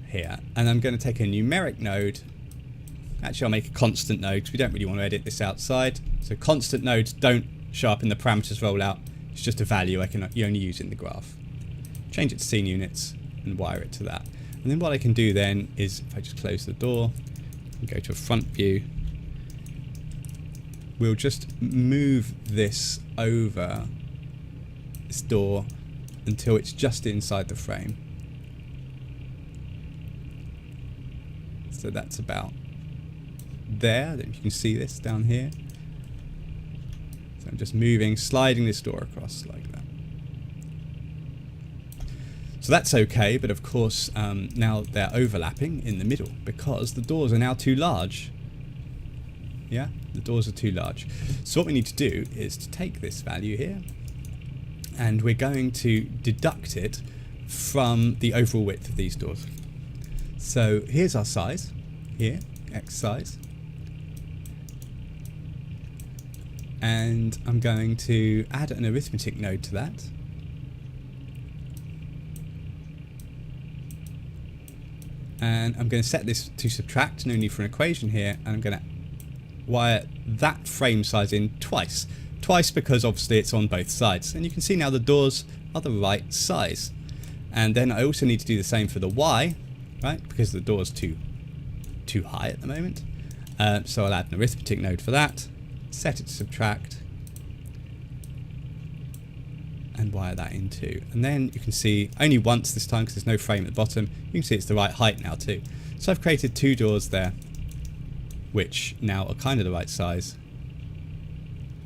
here, and I'm going to take a numeric node. Actually, I'll make a constant node because we don't really want to edit this outside. So constant nodes don't show up in the parameters rollout. It's just a value you only use in the graph. Change it to scene units and wire it to that. And then what I can do then is, if I just close the door and go to a front view, we'll just move this over this door until it's just inside the frame. So that's about there. You can see this down here. So I'm just moving, sliding this door across like that. So that's okay, but of course now they're overlapping in the middle because the doors are now too large. Yeah, the doors are too large. So what we need to do is to take this value here, and we're going to deduct it from the overall width of these doors. So here's our size, here, X size. And I'm going to add an arithmetic node to that. And I'm going to set this to subtract, no need for an equation here, and I'm going to wire that frame size in twice. Twice because obviously it's on both sides. And you can see now the doors are the right size. And then I also need to do the same for the Y, right? Because the door's too high at the moment. So I'll add an arithmetic node for that, set it to subtract, and wire that in too. And then you can see only once this time because there's no frame at the bottom. You can see it's the right height now too. So I've created two doors there, which now are kind of the right size,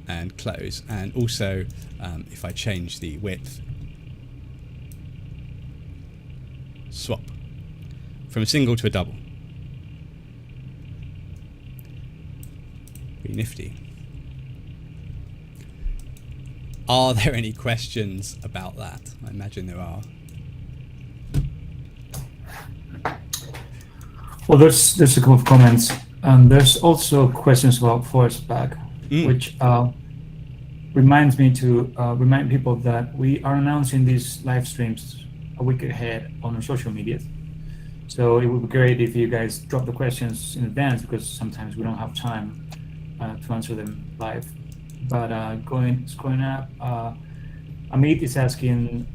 and close. And also, if I change the width, swap from a single to a double. Pretty nifty. Are there any questions about that? I imagine there are. Well, there's a couple of comments, and there's also questions about force back, which reminds me to remind people that we are announcing these live streams a week ahead on social media. So it would be great if you guys drop the questions in advance, because sometimes we don't have time to answer them live. But scrolling up, Amit is asking,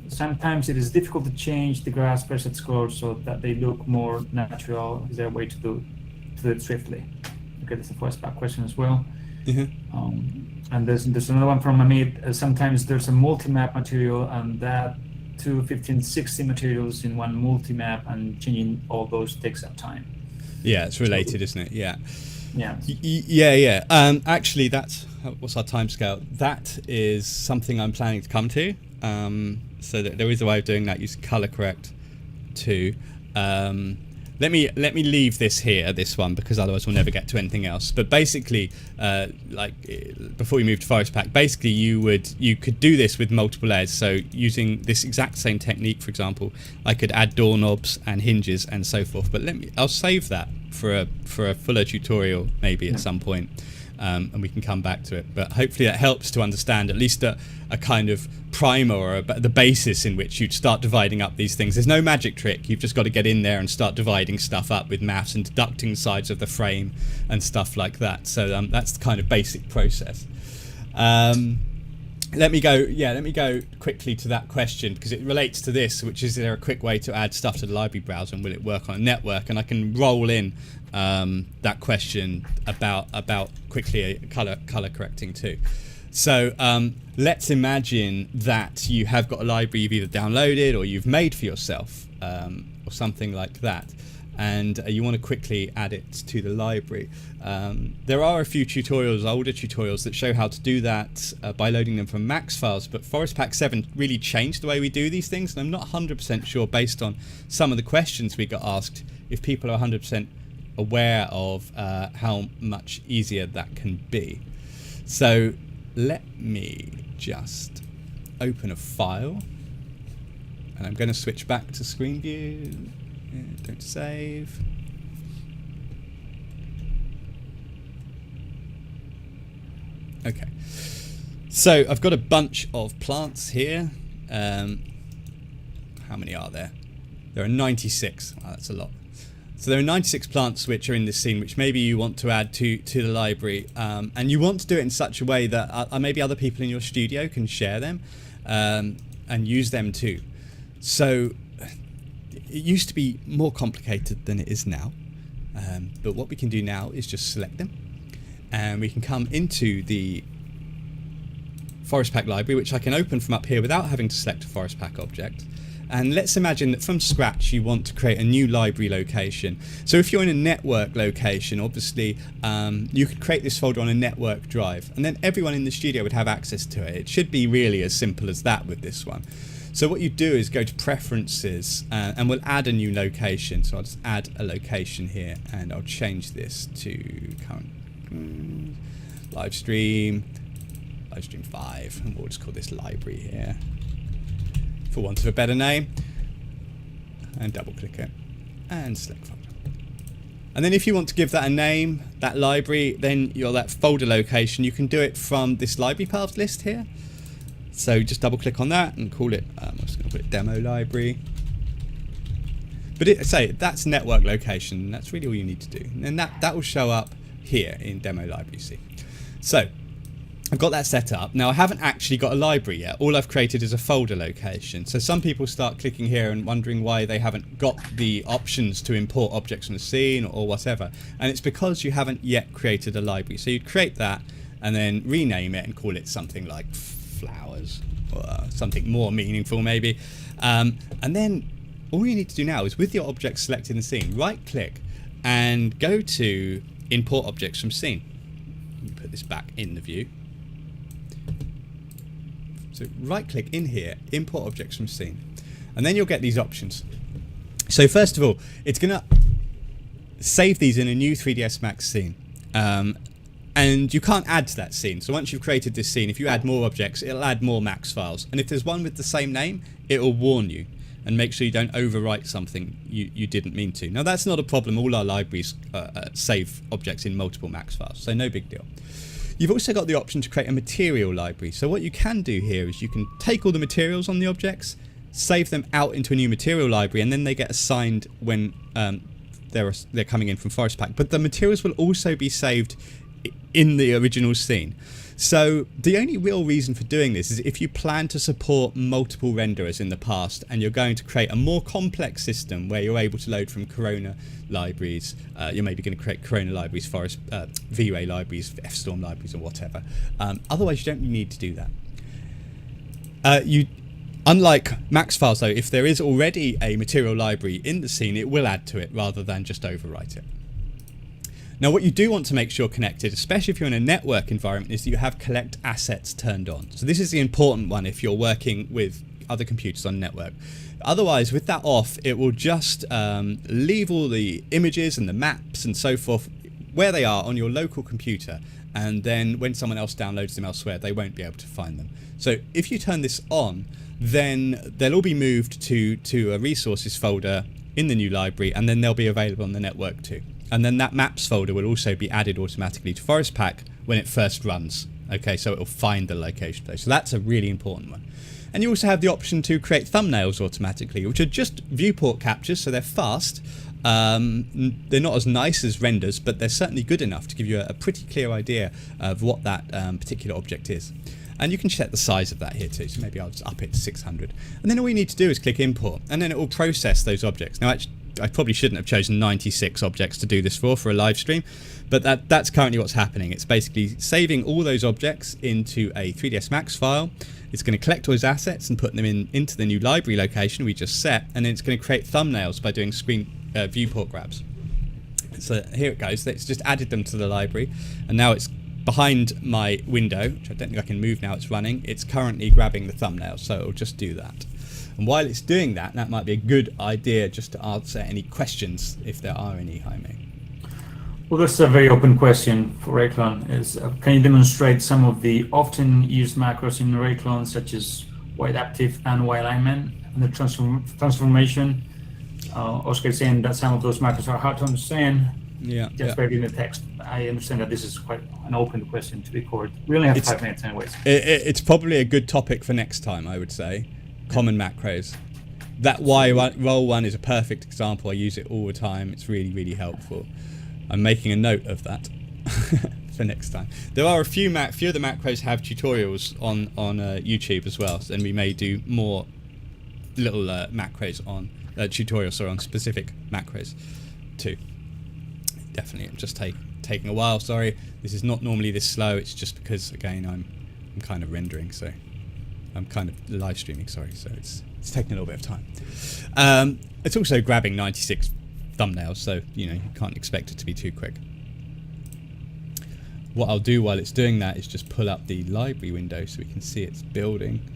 sometimes it is difficult to change the grass preset scores so that they look more natural. Is there a way to do it swiftly? Okay, that's a force back question as well. And there's another one from Amit. Sometimes there's a multi-map material, and that 2 1560 materials in one multi-map, and changing all those takes up time. Yeah, it's related, isn't it? Yeah. Yeah. Actually, that's what's our timescale. That is something I'm planning to come to. So that there is a way of doing that using color correct too. let me leave this here, this one, because otherwise we'll never get to anything else. But basically, before we move to Forest Pack, basically you could do this with multiple layers. So using this exact same technique, for example, I could add doorknobs and hinges and so forth. But I'll save that for a fuller tutorial maybe at some point. And we can come back to it, but hopefully that helps to understand at least a kind of primer or the basis in which you'd start dividing up these things. There's no magic trick. You've just got to get in there and start dividing stuff up with maths and deducting sides of the frame and stuff like that. So that's the kind of basic process. Let me go quickly to that question because it relates to this, which is there a quick way to add stuff to the library browser and will it work on a network? And I can roll in that question about quickly color correcting too. So let's imagine that you have got a library you've either downloaded or you've made for yourself or something like that, and you want to quickly add it to the library. There are a few tutorials, older tutorials, that show how to do that by loading them from max files, but Forest Pack 7 really changed the way we do these things, and I'm not 100% sure, based on some of the questions we got asked, if people are 100% aware of how much easier that can be. So let me just open a file, and I'm going to switch back to screen view. Don't save. Okay, so I've got a bunch of plants here. How many are there? There are 96. Wow, that's a lot. So there are 96 plants which are in this scene, which maybe you want to add to the library, and you want to do it in such a way that maybe other people in your studio can share them and use them too. So it used to be more complicated than it is now, but what we can do now is just select them, and we can come into the Forest Pack library, which I can open from up here without having to select a Forest Pack object. And let's imagine that from scratch you want to create a new library location. So if you're in a network location, obviously you could create this folder on a network drive, and then everyone in the studio would have access to it. It should be really as simple as that with this one. So what you do is go to Preferences, and we'll add a new location. So I'll just add a location here, and I'll change this to current livestream 5, and we'll just call this library here, for want of a better name, and double click it and select folder. And then if you want to give that a name, that library, then that folder location, you can do it from this library paths list here. So just double click on that and call it, I'm just going to put it demo library. But that's network location. That's really all you need to do. And that will show up here in demo library C. So I've got that set up. Now I haven't actually got a library yet. All I've created is a folder location. So some people start clicking here and wondering why they haven't got the options to import objects from the scene or whatever. And it's because you haven't yet created a library. So you'd create that and then rename it and call it something like flowers or something more meaningful maybe. And then all you need to do now is, with your object selected in the scene, right click and go to import objects from scene. Let me put this back in the view. So right click in here, import objects from scene, and then you'll get these options. So first of all, it's going to save these in a new 3ds Max scene, and you can't add to that scene. So once you've created this scene, if you add more objects, it'll add more Max files, and if there's one with the same name, it will warn you and make sure you don't overwrite something you didn't mean to. Now that's not a problem. All our libraries save objects in multiple Max files, so no big deal. You've also got the option to create a material library. So what you can do here is you can take all the materials on the objects, save them out into a new material library, and then they get assigned when they're coming in from Forest Pack. But the materials will also be saved in the original scene. So the only real reason for doing this is if you plan to support multiple renderers in the past and you're going to create a more complex system where you're able to load from Corona libraries, you're maybe going to create Corona libraries, Forest, V-Ray libraries, F-Storm libraries or whatever. Otherwise you don't need to do that. Unlike Max files though, if there is already a material library in the scene, it will add to it rather than just overwrite it. Now what you do want to make sure connected, especially if you're in a network environment, is that you have collect assets turned on. So this is the important one if you're working with other computers on the network. Otherwise, with that off, it will just leave all the images and the maps and so forth where they are on your local computer, and then when someone else downloads them elsewhere, they won't be able to find them. So if you turn this on, then they'll all be moved to a resources folder in the new library, and then they'll be available on the network too. And then that maps folder will also be added automatically to Forest Pack when it first runs. Okay, so it'll find the location place. So that's a really important one. And you also have the option to create thumbnails automatically, which are just viewport captures, so they're fast. They're not as nice as renders, but they're certainly good enough to give you a pretty clear idea of what that particular object is. And you can set the size of that here too, so maybe I'll just up it to 600. And then all you need to do is click import, and then it will process those objects. Now actually, I probably shouldn't have chosen 96 objects to do this for a live stream, but that's currently what's happening. It's basically saving all those objects into a 3ds Max file. It's going to collect all those assets and put them into the new library location we just set, and then it's going to create thumbnails by doing screen viewport grabs. So here it goes. It's just added them to the library, and now it's behind my window, which I don't think I can move now. It's running. It's currently grabbing the thumbnails, so it'll just do that. And while it's doing that, that might be a good idea just to answer any questions, if there are any, Jaime. Well, that's a very open question for RailClone. Can you demonstrate some of the often used macros in RailClone, such as white active and white alignment, and the transformation? Oscar is saying that some of those macros are hard to understand. Yeah. Just by reading the text. I understand that this is quite an open question to be covered. We only have 5 minutes anyways. It's probably a good topic for next time, I would say. Common macros. That roll one is a perfect example. I use it all the time. It's really, really helpful. I'm making a note of that for next time. There are a few of the macros have tutorials on YouTube as well, and we may do more little macros on tutorials on specific macros too. Definitely, I'm just taking a while. Sorry, this is not normally this slow. It's just because again I'm kind of rendering, so I'm kind of live streaming. Sorry, so it's taking a little bit of time. It's also grabbing 96 thumbnails, so you can't expect it to be too quick. What I'll do while it's doing that is just pull up the library window so we can see it's building.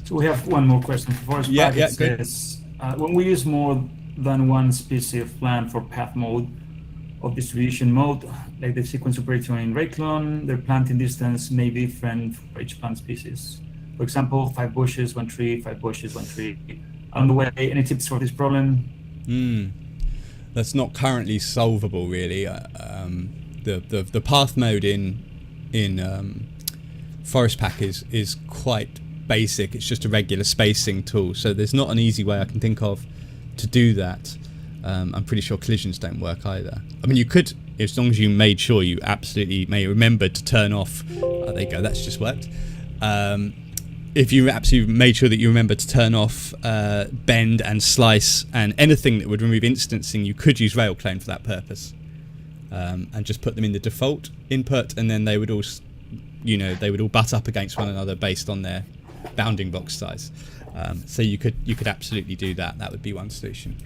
So we have one more question for Forest Pack. Yeah, it good. says, when we use more than one species of plant for path mode of distribution mode, like the sequence operator in RailClone, their planting distance may be different for each plant species. For example, 5 bushes, 1 tree, 5 bushes, 1 tree. On the way, any tips for this problem? That's not currently solvable, really. The path mode in Forest Pack is quite basic. It's just a regular spacing tool, so there's not an easy way I can think of to do that. I'm pretty sure collisions don't work either. I mean, you could, as long as you made sure you absolutely remembered to turn off. There you go. That's just worked. If you absolutely made sure that you remember to turn off bend and slice and anything that would remove instancing, you could use RailClone for that purpose, and just put them in the default input, and then they would all, they would all butt up against one another based on their bounding box size. So you could absolutely do that. That would be one solution.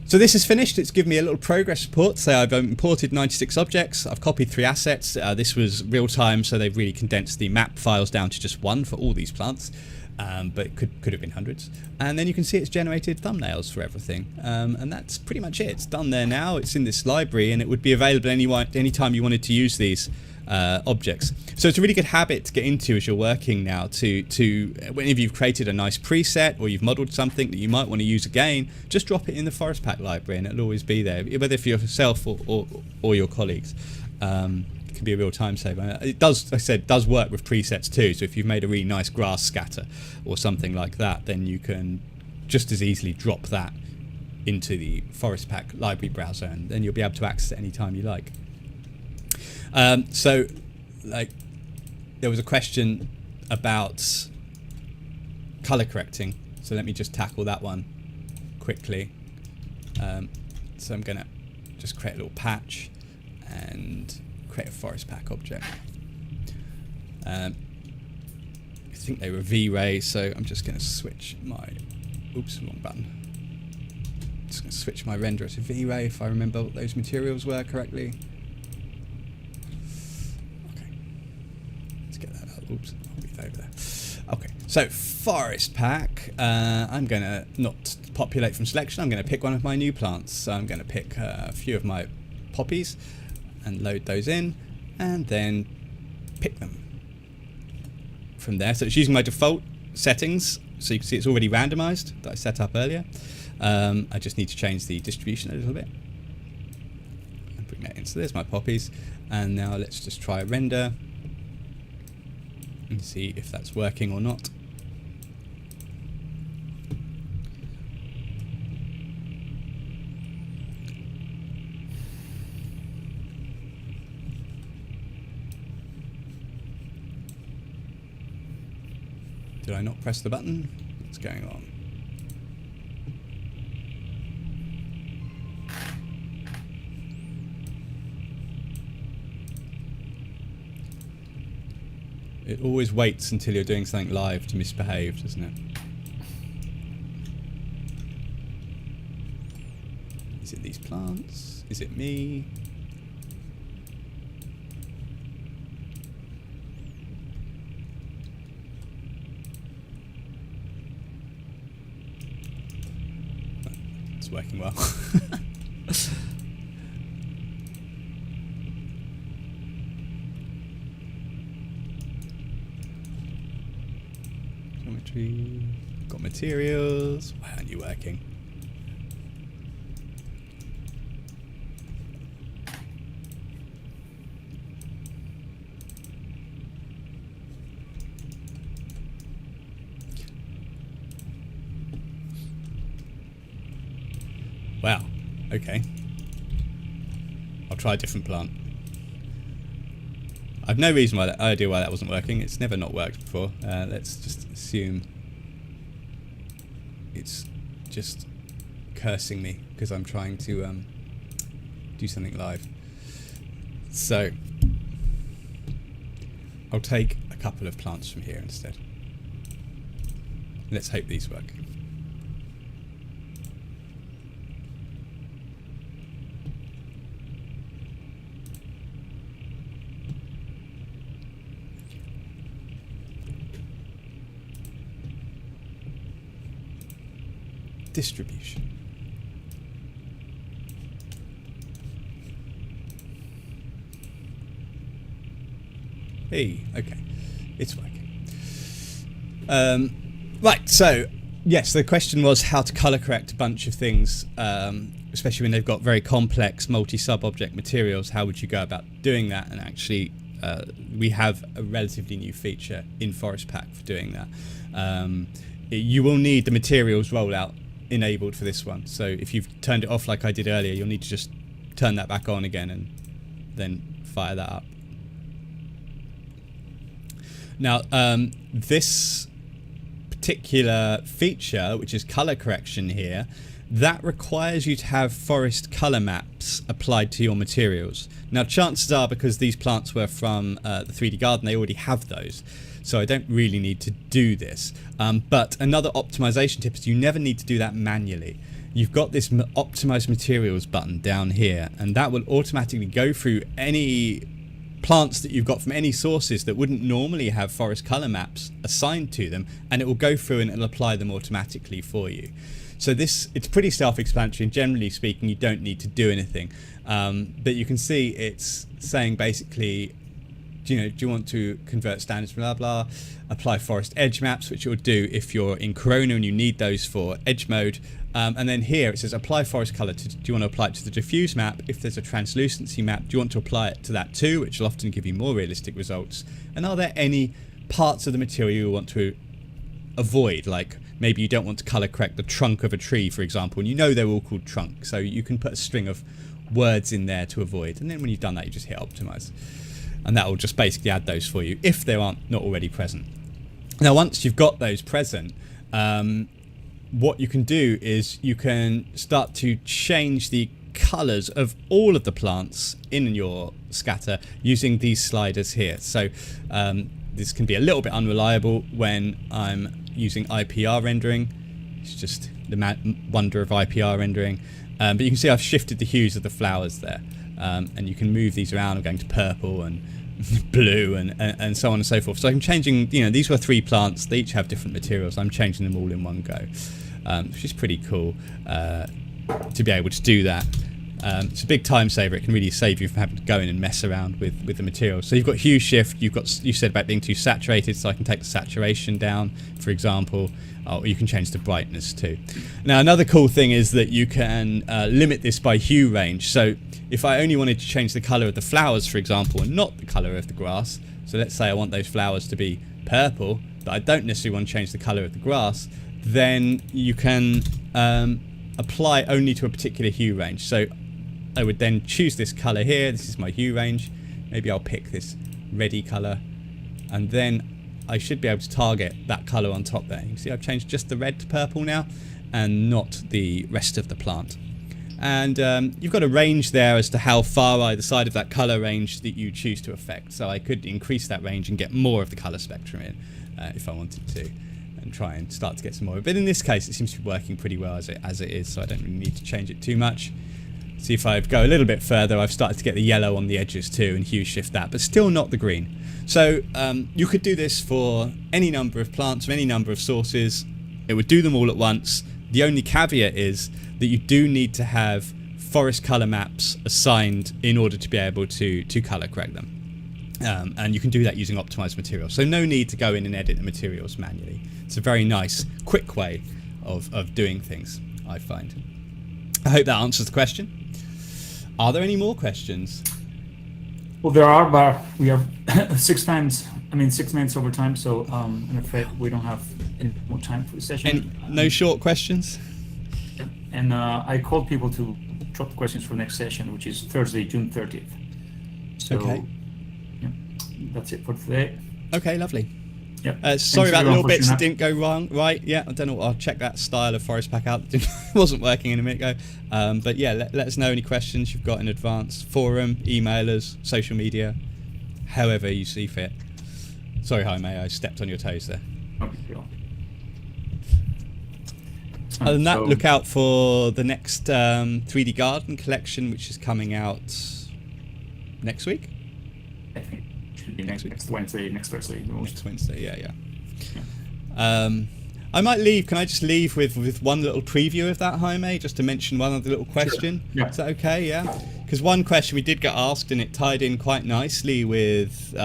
So this is finished. It's given me a little progress report. So I've imported 96 objects. I've copied 3 assets. This was real time, so they've really condensed the map files down to just 1 for all these plants. But it could have been hundreds. And then you can see it's generated thumbnails for everything. And that's pretty much it. It's done there now. It's in this library, and it would be available anytime you wanted to use these objects. So it's a really good habit to get into as you're working now, to whenever you've created a nice preset or you've modeled something that you might want to use again, just drop it in the Forest Pack library and it'll always be there, whether for yourself or your colleagues. It can be a real time saver. It does, like I said, does work with presets too, so if you've made a really nice grass scatter or something like that, then you can just as easily drop that into the Forest Pack library browser, and then you'll be able to access it anytime you like. So, there was a question about color correcting, so let me just tackle that one quickly. So I'm gonna just create a little patch and create a Forest Pack object. I think they were V-Ray, so I'm just gonna switch my, wrong button. Just gonna switch my renderer to V-Ray if I remember what those materials were correctly. Oops, I'll leave over Okay, so forest pack. I'm going to not populate from selection. I'm going to pick one of my new plants. So I'm going to pick a few of my poppies and load those in, and then pick them from there. So it's using my default settings. So you can see it's already randomized that I set up earlier. I just need to change the distribution a little bit. And bring that in. So there's my poppies. And now let's just try render and see if that's working or not. Did I not press the button? What's going on? It always waits until you're doing something live to misbehave, doesn't it? Is it these plants? Is it me? It's working well. Geometry. Got materials. Why aren't you working? Wow. Okay. I'll try a different plant. I've no reason why idea why that wasn't working. It's never not worked before. Let's just assume it's just cursing me because I'm trying to do something live. So I'll take a couple of plants from here instead. Let's hope these work. Distribution. Hey, okay, it's working. Right, so yes, the question was how to color correct a bunch of things, especially when they've got very complex multi-sub-object materials. How would you go about doing that? And actually, we have a relatively new feature in Forest Pack for doing that. You will need the materials rollout enabled for this one, so if you've turned it off like I did earlier, you'll need to just turn that back on again and then fire that up. Now this particular feature, which is color correction here, that requires you to have forest color maps applied to your materials. Now chances are, because these plants were from the 3D garden, they already have those, so I don't really need to do this. But another optimization tip is you never need to do that manually. You've got this optimize materials button down here, and that will automatically go through any plants that you've got from any sources that wouldn't normally have forest color maps assigned to them, and it will go through and it'll apply them automatically for you. So it's pretty self-explanatory, and generally speaking you don't need to do anything, but you can see it's saying basically, do you want to convert standards, blah blah, apply forest edge maps, which it will do if you're in Corona and you need those for edge mode, and then here it says apply forest color do you want to apply it to the diffuse map? If there's a translucency map, do you want to apply it to that too, which will often give you more realistic results? And are there any parts of the material you want to avoid, like maybe you don't want to color correct the trunk of a tree, for example, and you know they're all called trunk, so you can put a string of words in there to avoid, and then when you've done that you just hit optimize, and that will just basically add those for you if they aren't not already present. Now once you've got those present, what you can do is you can start to change the colors of all of the plants in your scatter using these sliders here. So this can be a little bit unreliable when I'm using IPR rendering. It's just the wonder of IPR rendering, but you can see I've shifted the hues of the flowers there, and you can move these around. I'm going to purple and blue and so on and so forth. So I'm changing, these were 3 plants, they each have different materials. I'm changing them all in one go, which is pretty cool to be able to do that. It's a big time saver. It can really save you from having to go in and mess around with the materials. So you've got hue shift, you said about being too saturated, so I can take the saturation down, for example, or you can change the brightness too. Now another cool thing is that you can limit this by hue range. So if I only wanted to change the colour of the flowers, for example, and not the colour of the grass, so let's say I want those flowers to be purple, but I don't necessarily want to change the colour of the grass, then you can apply only to a particular hue range. So I would then choose this colour here, this is my hue range, maybe I'll pick this reddy colour, and then I should be able to target that colour on top there. You can see I've changed just the red to purple now, and not the rest of the plant. And you've got a range there as to how far either side of that colour range that you choose to affect. So I could increase that range and get more of the colour spectrum in if I wanted to, and try and start to get some more. But in this case it seems to be working pretty well as it is, so I don't really need to change it too much. See, if I go a little bit further, I've started to get the yellow on the edges too, and hue shift that, but still not the green. So you could do this for any number of plants, from any number of sources. It would do them all at once. The only caveat is that you do need to have forest colour maps assigned in order to be able to colour correct them. And you can do that using optimised materials. So no need to go in and edit the materials manually. It's a very nice, quick way of doing things, I find. I hope that answers the question. Are there any more questions? Well, there are, but we have 6 minutes over time, so I'm afraid we don't have any more time for the session. No short questions? And I called people to drop the questions for next session, which is Thursday, June 30th. So, okay. Yeah, that's it for today. Okay, lovely. Yep. Sorry about the little bits that didn't go wrong. Right, yeah, I don't know. I'll check that style of Forest Pack out. It wasn't working in a minute ago. But yeah, let us know any questions you've got in advance. Forum, email us, social media, however you see fit. Sorry, Jaime, I stepped on your toes there. Okay. Other than that, look out for the next 3D Garden collection, which is coming out next week. I think it should be next Wednesday, next Thursday. Next Wednesday, yeah. I might leave. Can I just leave with one little preview of that, Jaime, just to mention one other little question? Sure. Yeah. Is that okay? Yeah. Because one question we did get asked, and it tied in quite nicely with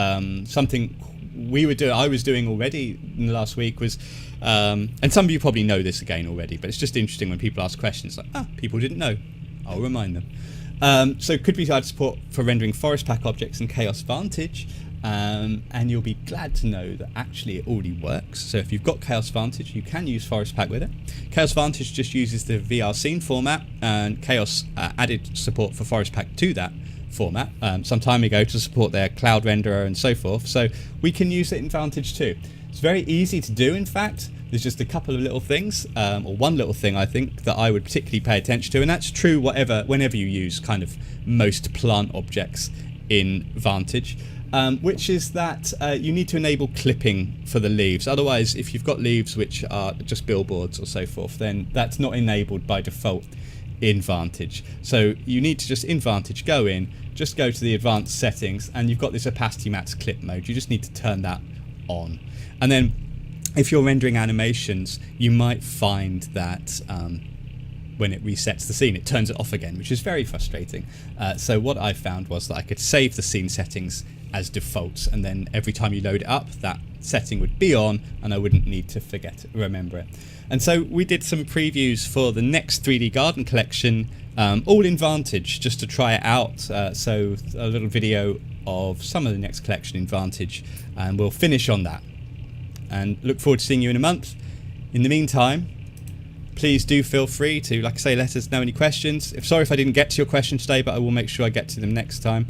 something I was doing already in the last week was. And some of you probably know this again already, but it's just interesting when people ask questions like, people didn't know. I'll remind them. So could we provide support for rendering Forest Pack objects in Chaos Vantage? And you'll be glad to know that actually it already works. So if you've got Chaos Vantage, you can use Forest Pack with it. Chaos Vantage just uses the VR scene format, and Chaos added support for Forest Pack to that format some time ago to support their cloud renderer and so forth. So we can use it in Vantage too. It's very easy to do, in fact. There's just a couple of little things, or one little thing I think that I would particularly pay attention to, and that's true whenever you use kind of most plant objects in Vantage, which is that you need to enable clipping for the leaves. Otherwise, if you've got leaves which are just billboards or so forth, then that's not enabled by default in Vantage. So you need to just in Vantage go to the advanced settings, and you've got this opacity max clip mode. You just need to turn that on. And then if you're rendering animations, you might find that when it resets the scene, it turns it off again, which is very frustrating. So what I found was that I could save the scene settings as defaults, and then every time you load it up, that setting would be on, and I wouldn't need to remember it. And so we did some previews for the next 3D Garden collection, all in Vantage, just to try it out. So a little video of some of the next collection in Vantage, and we'll finish on that. And look forward to seeing you in a month. In the meantime, please do feel free to, like I say, let us know any questions. Sorry if I didn't get to your question today, but I will make sure I get to them next time.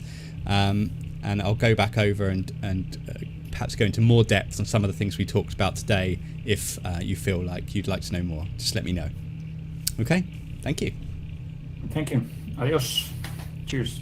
And I'll go back over and perhaps go into more depth on some of the things we talked about today. If you feel like you'd like to know more, just let me know. Okay, thank you. Thank you. Adios. Cheers.